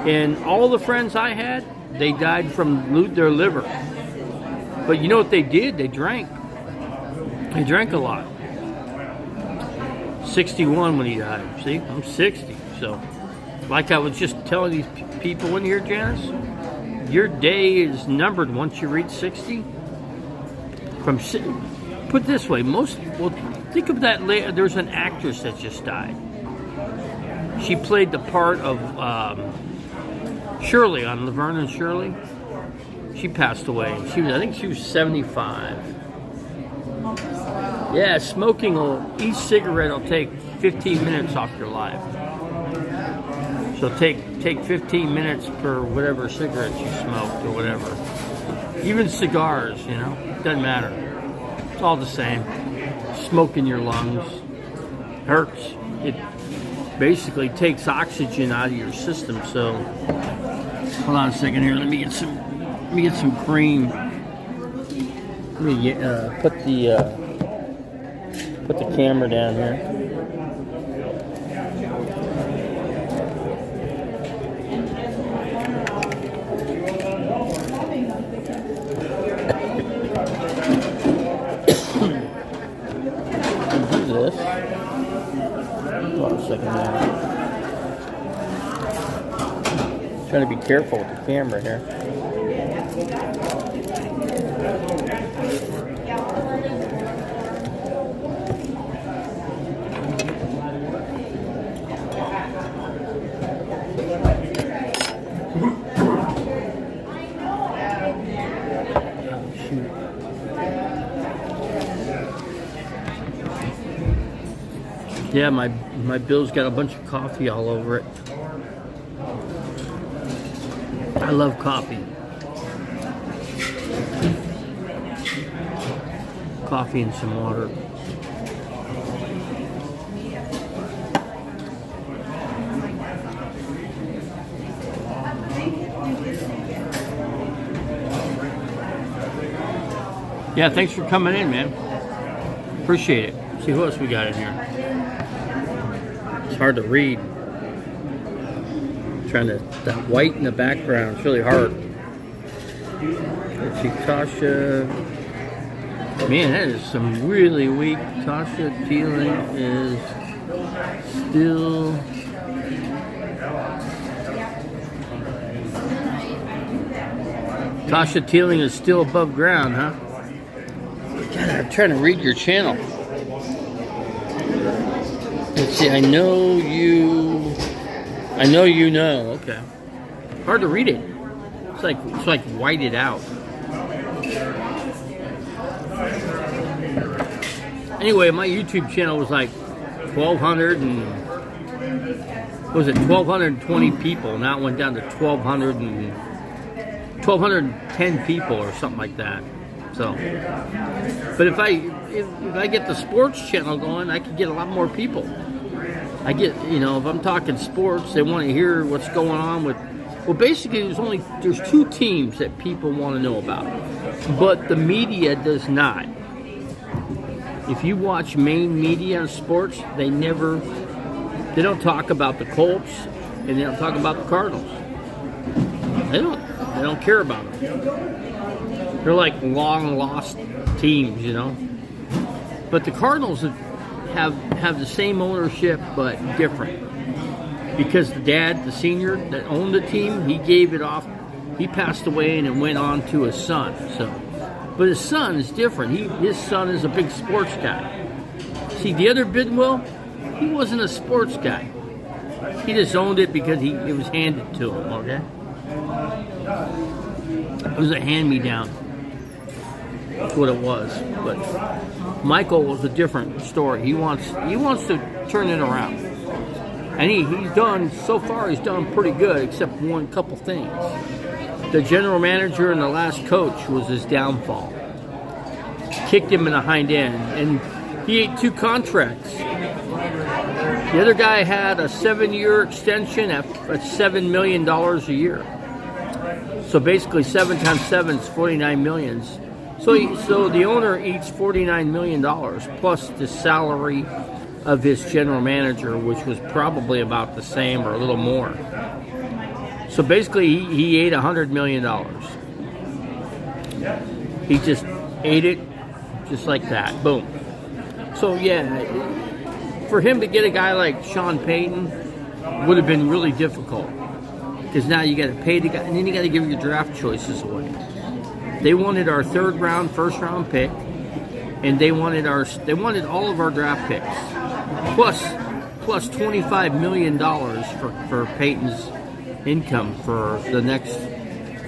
Speaker 1: and all the friends I had, they died from their liver. But you know what they did? They drank. They drank a lot. 61 when he died. See, I'm 60. So, like I was just telling these people in here, Janice, your day is numbered once you reach 60. Put it this way, think of that. There's an actress that just died. She played the part of Shirley on Laverne and Shirley. She passed away. I think she was 75. Yeah, each cigarette will take 15 minutes off your life. So take 15 minutes per whatever cigarettes you smoked or whatever. Even cigars, you know, doesn't matter. It's all the same. Smoke in your lungs hurts. It basically takes oxygen out of your system. So hold on a second here. Let me get some cream. Let me put the camera down here. Do this. Hold on a second now. Trying to be careful with the camera here. Yeah, my bill's got a bunch of coffee all over it. I love coffee. Coffee and some water. Yeah, thanks for coming in, man. Appreciate it. See who else we got in here. It's hard to read. That white in the background, it's really hard. Let's see, Tasha. Man, that is some really weak. Tasha Teeling is still. Tasha Teeling is still above ground, huh? God, I'm trying to read your channel. Let's see, I know you know. Okay. Hard to read it. It's like whited out. Anyway, my YouTube channel was like 1,220 people. Now it went down to 1,210 people or something like that. So, but if I get the sports channel going, I could get a lot more people. I get, if I'm talking sports, they want to hear what's going on with. Well, basically, there's two teams that people want to know about, but the media does not. If you watch main media on sports, they don't talk about the Colts and they don't talk about the Cardinals. They don't care about them. They're like long lost teams, But the Cardinals have the same ownership but different. Because the dad, the senior that owned the team, he gave it off. He passed away and it went on to his son. But his son is different. His son is a big sports guy. See, the other Bidwell, he wasn't a sports guy. He just owned it because it was handed to him, okay? It was a hand-me-down. That's what it was. But Michael was a different story. He wants to turn it around. And he's done, so far he's done pretty good, except one couple things. The general manager and the last coach was his downfall. Kicked him in the hind end, and he ate 2 contracts. The other guy had a 7-year extension at $7 million a year. So basically 7 times 7 is 49 millions. So the owner eats $49 million plus the salary of his general manager, which was probably about the same or a little more. So basically he ate $100 million. He just ate it just like that. Boom. So yeah, for him to get a guy like Sean Payton would have been really difficult. Because now you got to pay the guy, and then you got to give your draft choices away. They wanted our 3rd round, 1st round pick, and they wanted all of our draft picks, plus $25 million for Peyton's income for the next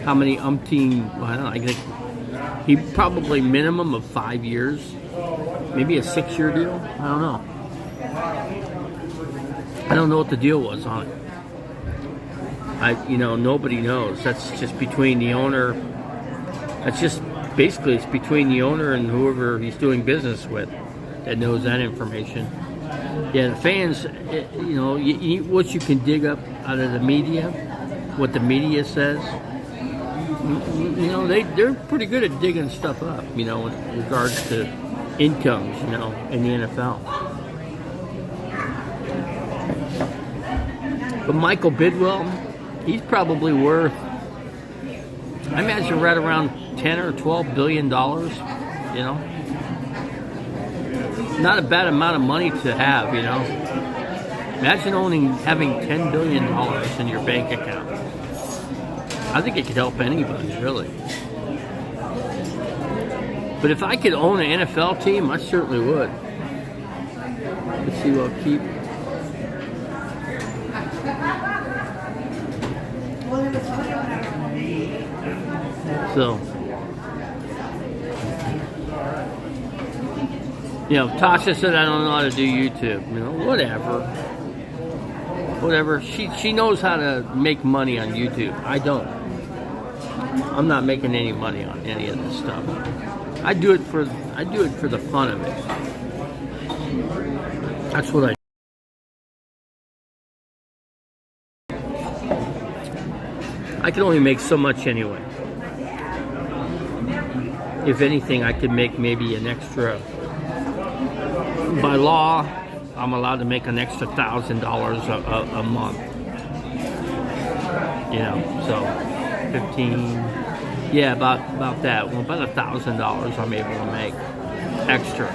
Speaker 1: how many umpteen? I don't know. I think he probably minimum of 5 years, maybe a 6-year deal. I don't know. I don't know what the deal was on it. Nobody knows. That's just between the owner. That's just basically it's between the owner and whoever he's doing business with that knows that information. Yeah, the fans, what you can dig up out of the media, what the media says, they're pretty good at digging stuff up, in regards to incomes, in the NFL. But Michael Bidwell, he's probably worth, I imagine, right around 10 or 12 billion dollars. Not a bad amount of money to have. Imagine having $10 billion in your bank account. I think it could help anybody, really. But if I could own an NFL team, I certainly would. Let's see what I'll keep. So, Tasha said I don't know how to do YouTube. Whatever. She knows how to make money on YouTube. I don't. I'm not making any money on any of this stuff. I do it for the fun of it. That's what I do. I can only make so much anyway. If anything, I could make maybe an extra. By law, I'm allowed to make an extra $1,000 a month. So 15. Yeah, about that. Well, about $1,000 I'm able to make extra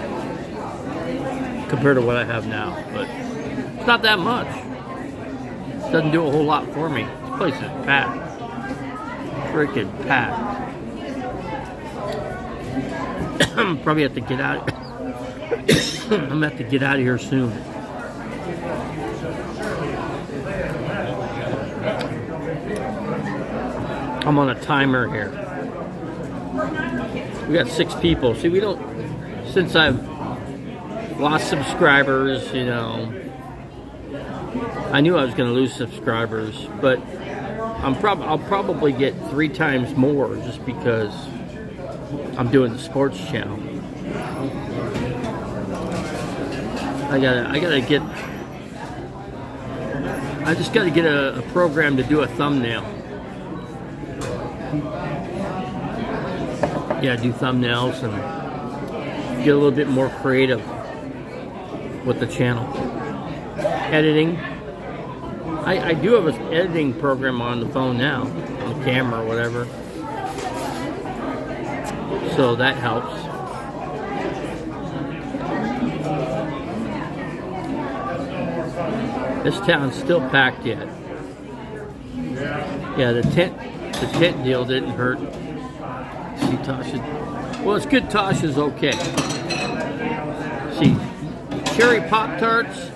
Speaker 1: compared to what I have now. But it's not that much. It doesn't do a whole lot for me. This place is packed. Freaking packed. Probably have to get out. I'm gonna have to get out of here soon. I'm on a timer here. We got 6 people. See, since I've lost subscribers, I knew I was going to lose subscribers, but I'll probably get 3 times more just because I'm doing the sports channel. I just gotta get a program to do a thumbnail. Yeah, do thumbnails and get a little bit more creative with the channel. Editing. I do have an editing program on the phone now, on the camera or whatever. So that helps. This town's still packed yet. Yeah, the tent deal didn't hurt. See, Tasha. Well, it's good Tasha's okay. See, cherry Pop-Tarts,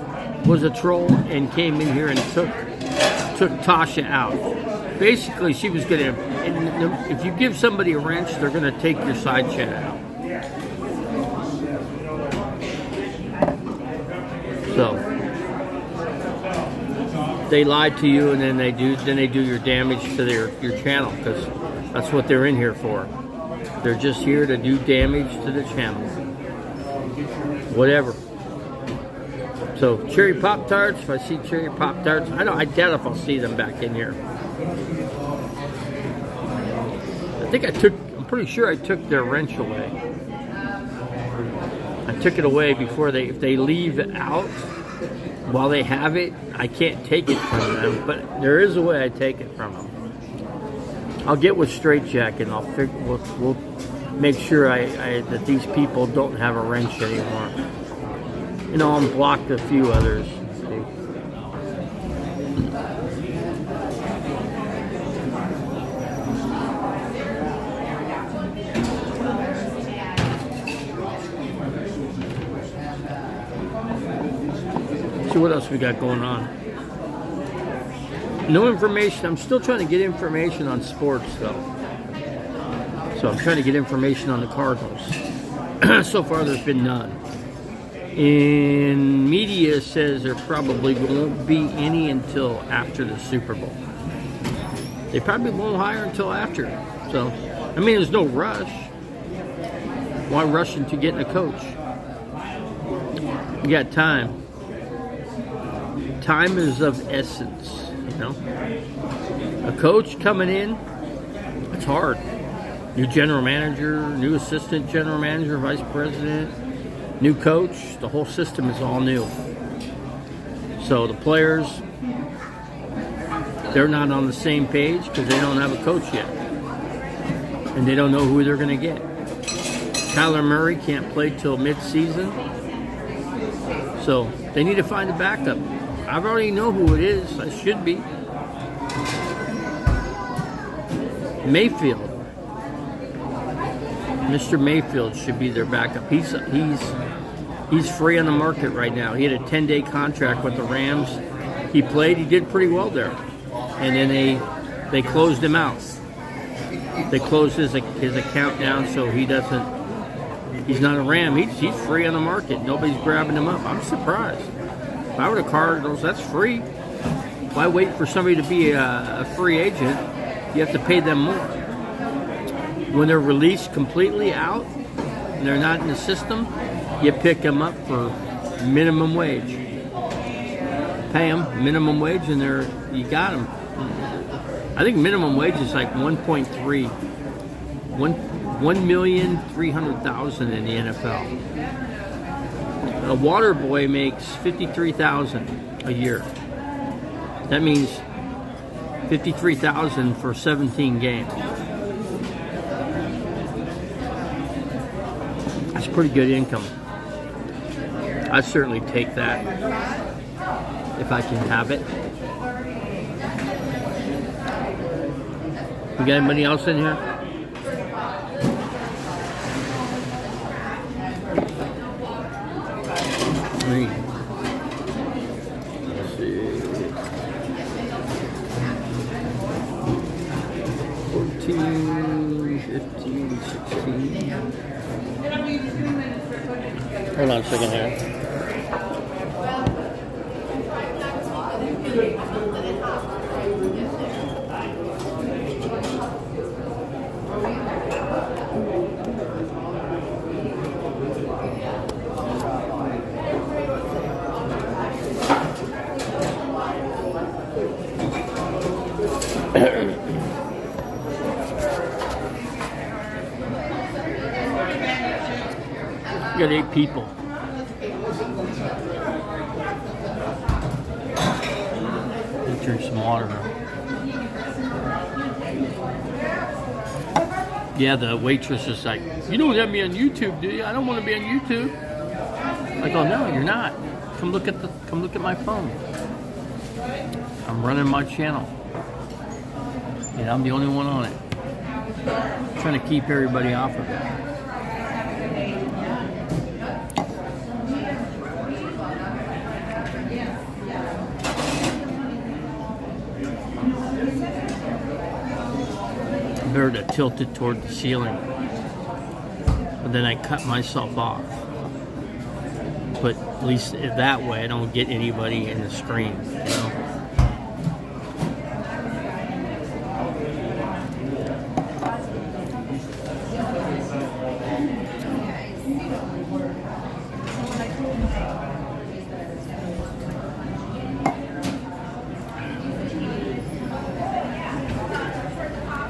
Speaker 1: was a troll and came in here and took Tasha out. Basically, she was gonna. If you give somebody a wrench, they're gonna take your side shed out. So they lied to you, and then they do your damage to your channel, because that's what they're in here for. They're just here to do damage to the channel. Whatever. So cherry Pop-Tarts, if I see cherry Pop-Tarts, I doubt if I'll see them back in here. I'm pretty sure I took their wrench away. I took it away before if they leave out while they have it, I can't take it from them, but there is a way I take it from them. I'll get with Straight Jack and we'll make sure that these people don't have a wrench anymore. You know, I'm blocked a few others. See what else we got going on. No information. I'm still trying to get information on sports, though. So I'm trying to get information on the Cardinals. So far, there's been none. And media says there probably won't be any until after the Super Bowl. They probably won't hire until after. So, I mean, there's no rush. Why rush into getting a coach? You got time. Time is of essence, you know. A coach coming in, it's hard. New general manager, new assistant general manager, vice president, new coach, the whole system is all new. So the players, they're not on the same page because they don't have a coach yet. And they don't know who they're going to get. Kyler Murray can't play till mid-season. So they need to find a backup. I already know who it is. I should be. Mayfield. Mr. Mayfield should be their backup. He's free on the market right now. He had a 10-day contract with the Rams. He played. He did pretty well there. And then they closed him out. They closed his account down, so he's not a Ram. He's free on the market. Nobody's grabbing him up. I'm surprised. If I were the Cardinals, that's free. Why wait for somebody to be a free agent? You have to pay them more. When they're released completely out and they're not in the system, you pick them up for minimum wage. Pay them minimum wage, and you got them. I think minimum wage is like 1,300,000 in the NFL. A water boy makes $53,000 a year. That means $53,000 for 17 games. That's pretty good income. I'd certainly take that if I can have it. We got anybody else in here? Let's see. 14, 15, 16. Hold on a second here. We got 8 people. Let's drink some water now. Yeah, the waitress is like, "You don't have me on YouTube, do you?" "I don't want to be on YouTube." I go, "No, you're not. Come look at my phone. I'm running my channel. And I'm the only one on it. I'm trying to keep everybody off of it." Better to tilt it toward the ceiling. But then I cut myself off. But at least that way I don't get anybody in the screen, you know?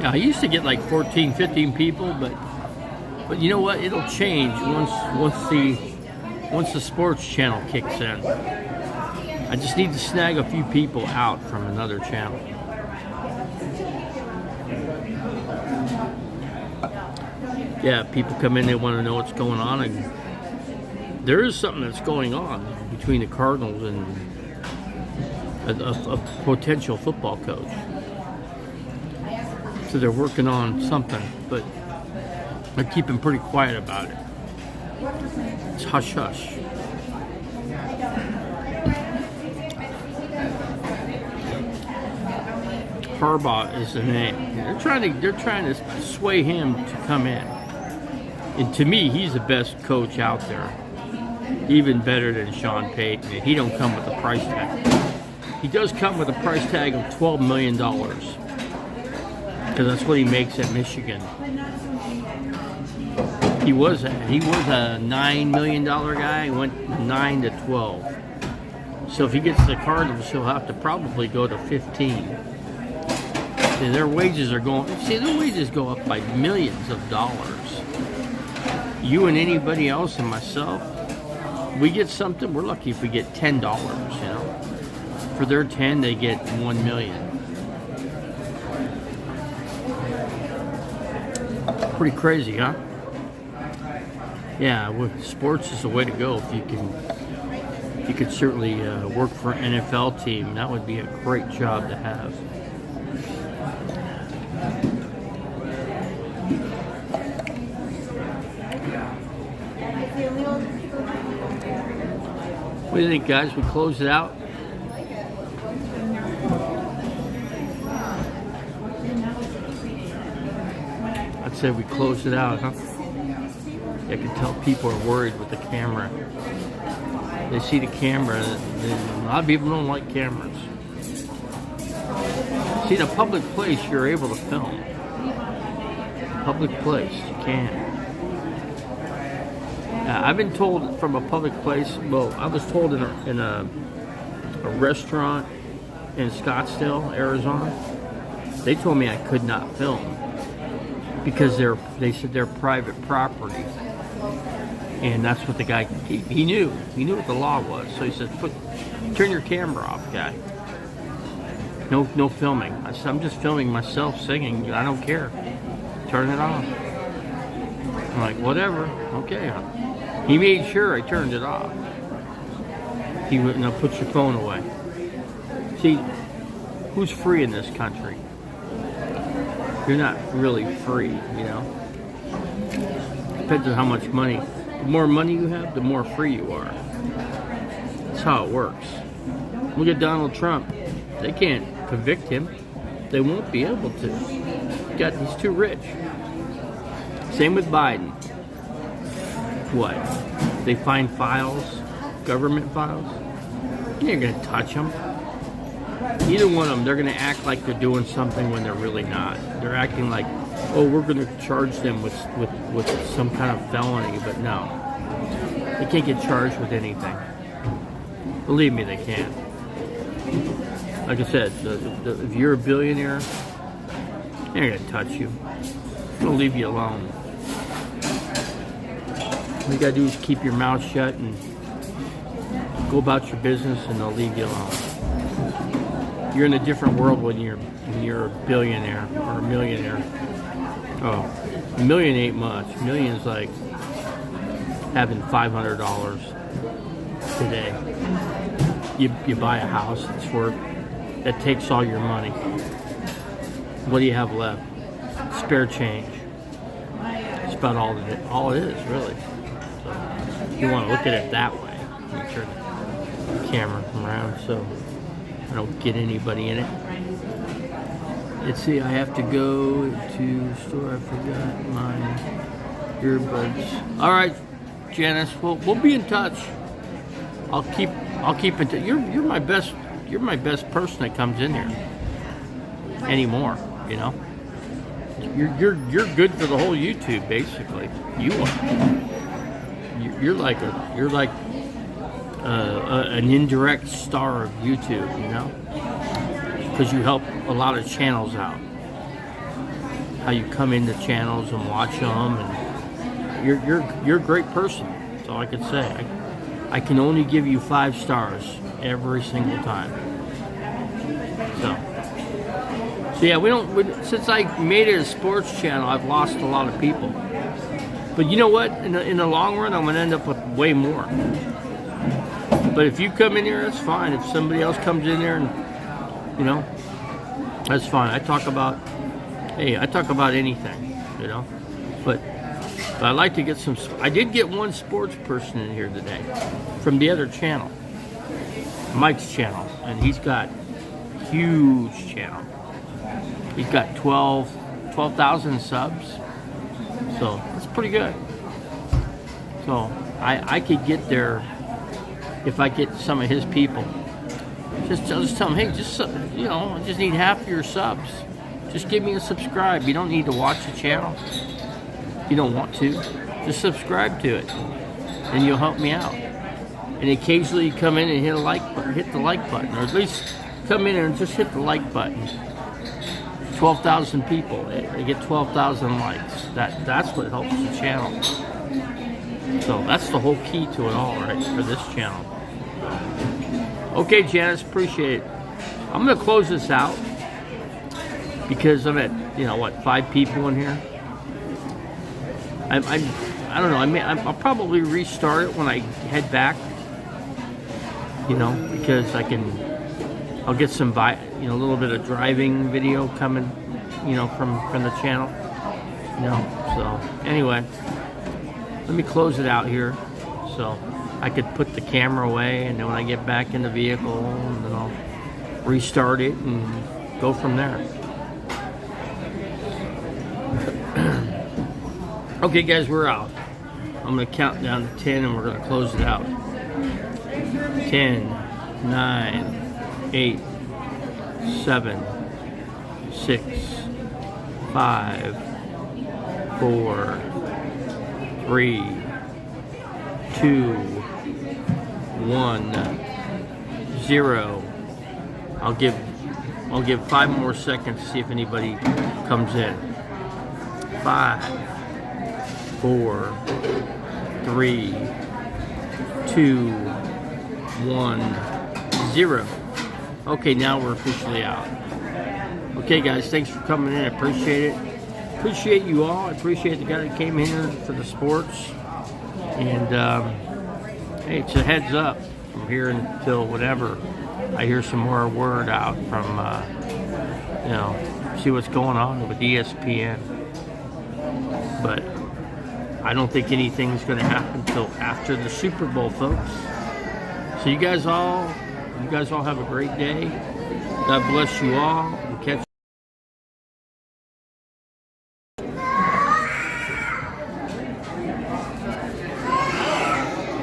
Speaker 1: Yeah, I used to get like 14, 15 people, but you know what? It'll change once the sports channel kicks in. I just need to snag a few people out from another channel. Yeah, people come in, they want to know what's going on, and there is something that's going on between the Cardinals and a potential football coach. So they're working on something, but they're keeping pretty quiet about it. It's hush hush. Harbaugh is the name. They're trying to sway him to come in. And to me, he's the best coach out there. Even better than Sean Payton. And he don't come with a price tag. He does come with a price tag of $12 million. Because that's what he makes at Michigan. He was a $9 million guy. He went 9 to 12. So if he gets the Cardinals, he'll have to probably go to 15. And their wages are going. See, their wages go up by millions of dollars. You and anybody else and myself, we get something. We're lucky if we get $10. You know, for their 10, they get $1 million. Pretty crazy, huh? Yeah, well, sports is the way to go. If you could certainly work for an NFL team, that would be a great job to have. What do you think, guys? We close it out? I'd say we close it out, huh? I can tell people are worried with the camera. They see the camera, and a lot of people don't like cameras. See, in a public place, you're able to film. Public place, you can. I've been told from a public place, well, I was told in a restaurant in Scottsdale, Arizona, they told me I could not film because they said they're private property. And that's what the guy, he knew what the law was. So he said, turn your camera off, guy. No filming. I said, I'm just filming myself singing. I don't care. Turn it off. I'm like, whatever. Okay. He made sure I turned it off. He went, no, put your phone away. See, who's free in this country? You're not really free, you know. Depends on how much money. The more money you have, the more free you are. That's how it works. Look at Donald Trump. They can't convict him. They won't be able to. He's too rich. Same with Biden. What? They find files, government files. You ain't gonna touch them. Either one of them, they're gonna act like they're doing something when they're really not. They're acting like, oh, we're gonna charge them with some kind of felony, but no. They can't get charged with anything. Believe me, they can't. Like I said, if you're a billionaire, they're not gonna touch you. They'll leave you alone. All you gotta do is keep your mouth shut and go about your business, and they'll leave you alone. You're in a different world when you're a billionaire or a millionaire. Oh, $1 million ain't much. $1 million's like having $500 today. You buy a house that takes all your money. What do you have left? Spare change. It's about all it is, really. So you want to look at it that way. Make sure the camera around so I don't get anybody in it. Let's see, I have to go to store. I forgot my earbuds. All right, Janice, we'll be in touch. I'll keep in touch. You're my best person that comes in here anymore. You know, you're good for the whole YouTube basically. You are. You're like an indirect star of YouTube. You know, because you help a lot of channels out. How you come into channels and watch them, and you're a great person. That's all I could say. I can only give you 5 stars every single time. So yeah, since I made it a sports channel, I've lost a lot of people. But you know what? In the long run, I'm gonna end up with way more. But if you come in here, that's fine. If somebody else comes in there, and you know, that's fine. I talk about anything, you know. But I like to get some. I did get one sports person in here today from the other channel, Mike's channel, and he's got huge channel. He's got 12,000 subs, so that's pretty good. So I could get there if I get some of his people. I'll just tell him, hey, I just need half of your subs. Just give me a subscribe. You don't need to watch the channel. You don't want to. Just subscribe to it, and you'll help me out. And occasionally you come in and hit the like button, or at least come in and just hit the like button. 12,000 people. They get 12,000 likes. That's what helps the channel. So that's the whole key to it all, right? For this channel. Okay, Janice, appreciate it. I'm gonna close this out because I'm at 5 people in here. I don't know. I'll probably restart it when I head back. You know, because I'll get some a little bit of driving video coming, from the channel. So anyway, let me close it out here so I could put the camera away, and then when I get back in the vehicle, then I'll restart it and go from there. Okay, guys, we're out. I'm going to count down to 10 and we're going to close it out. 10, 9, 8, 7, 6, 5, 4, 3, 2, 1, 0. I'll give 5 more seconds to see if anybody comes in. 5, 4, 3, 2, 1, 0. Okay, now we're officially out. Okay, guys, thanks for coming in. I appreciate it. Appreciate you all. I appreciate the guy that came in here for the sports. And hey, it's a heads up from here until whatever I hear some more word out from see what's going on with ESPN. But I don't think anything's going to happen until after the Super Bowl, folks. So you guys all have a great day. God bless you all.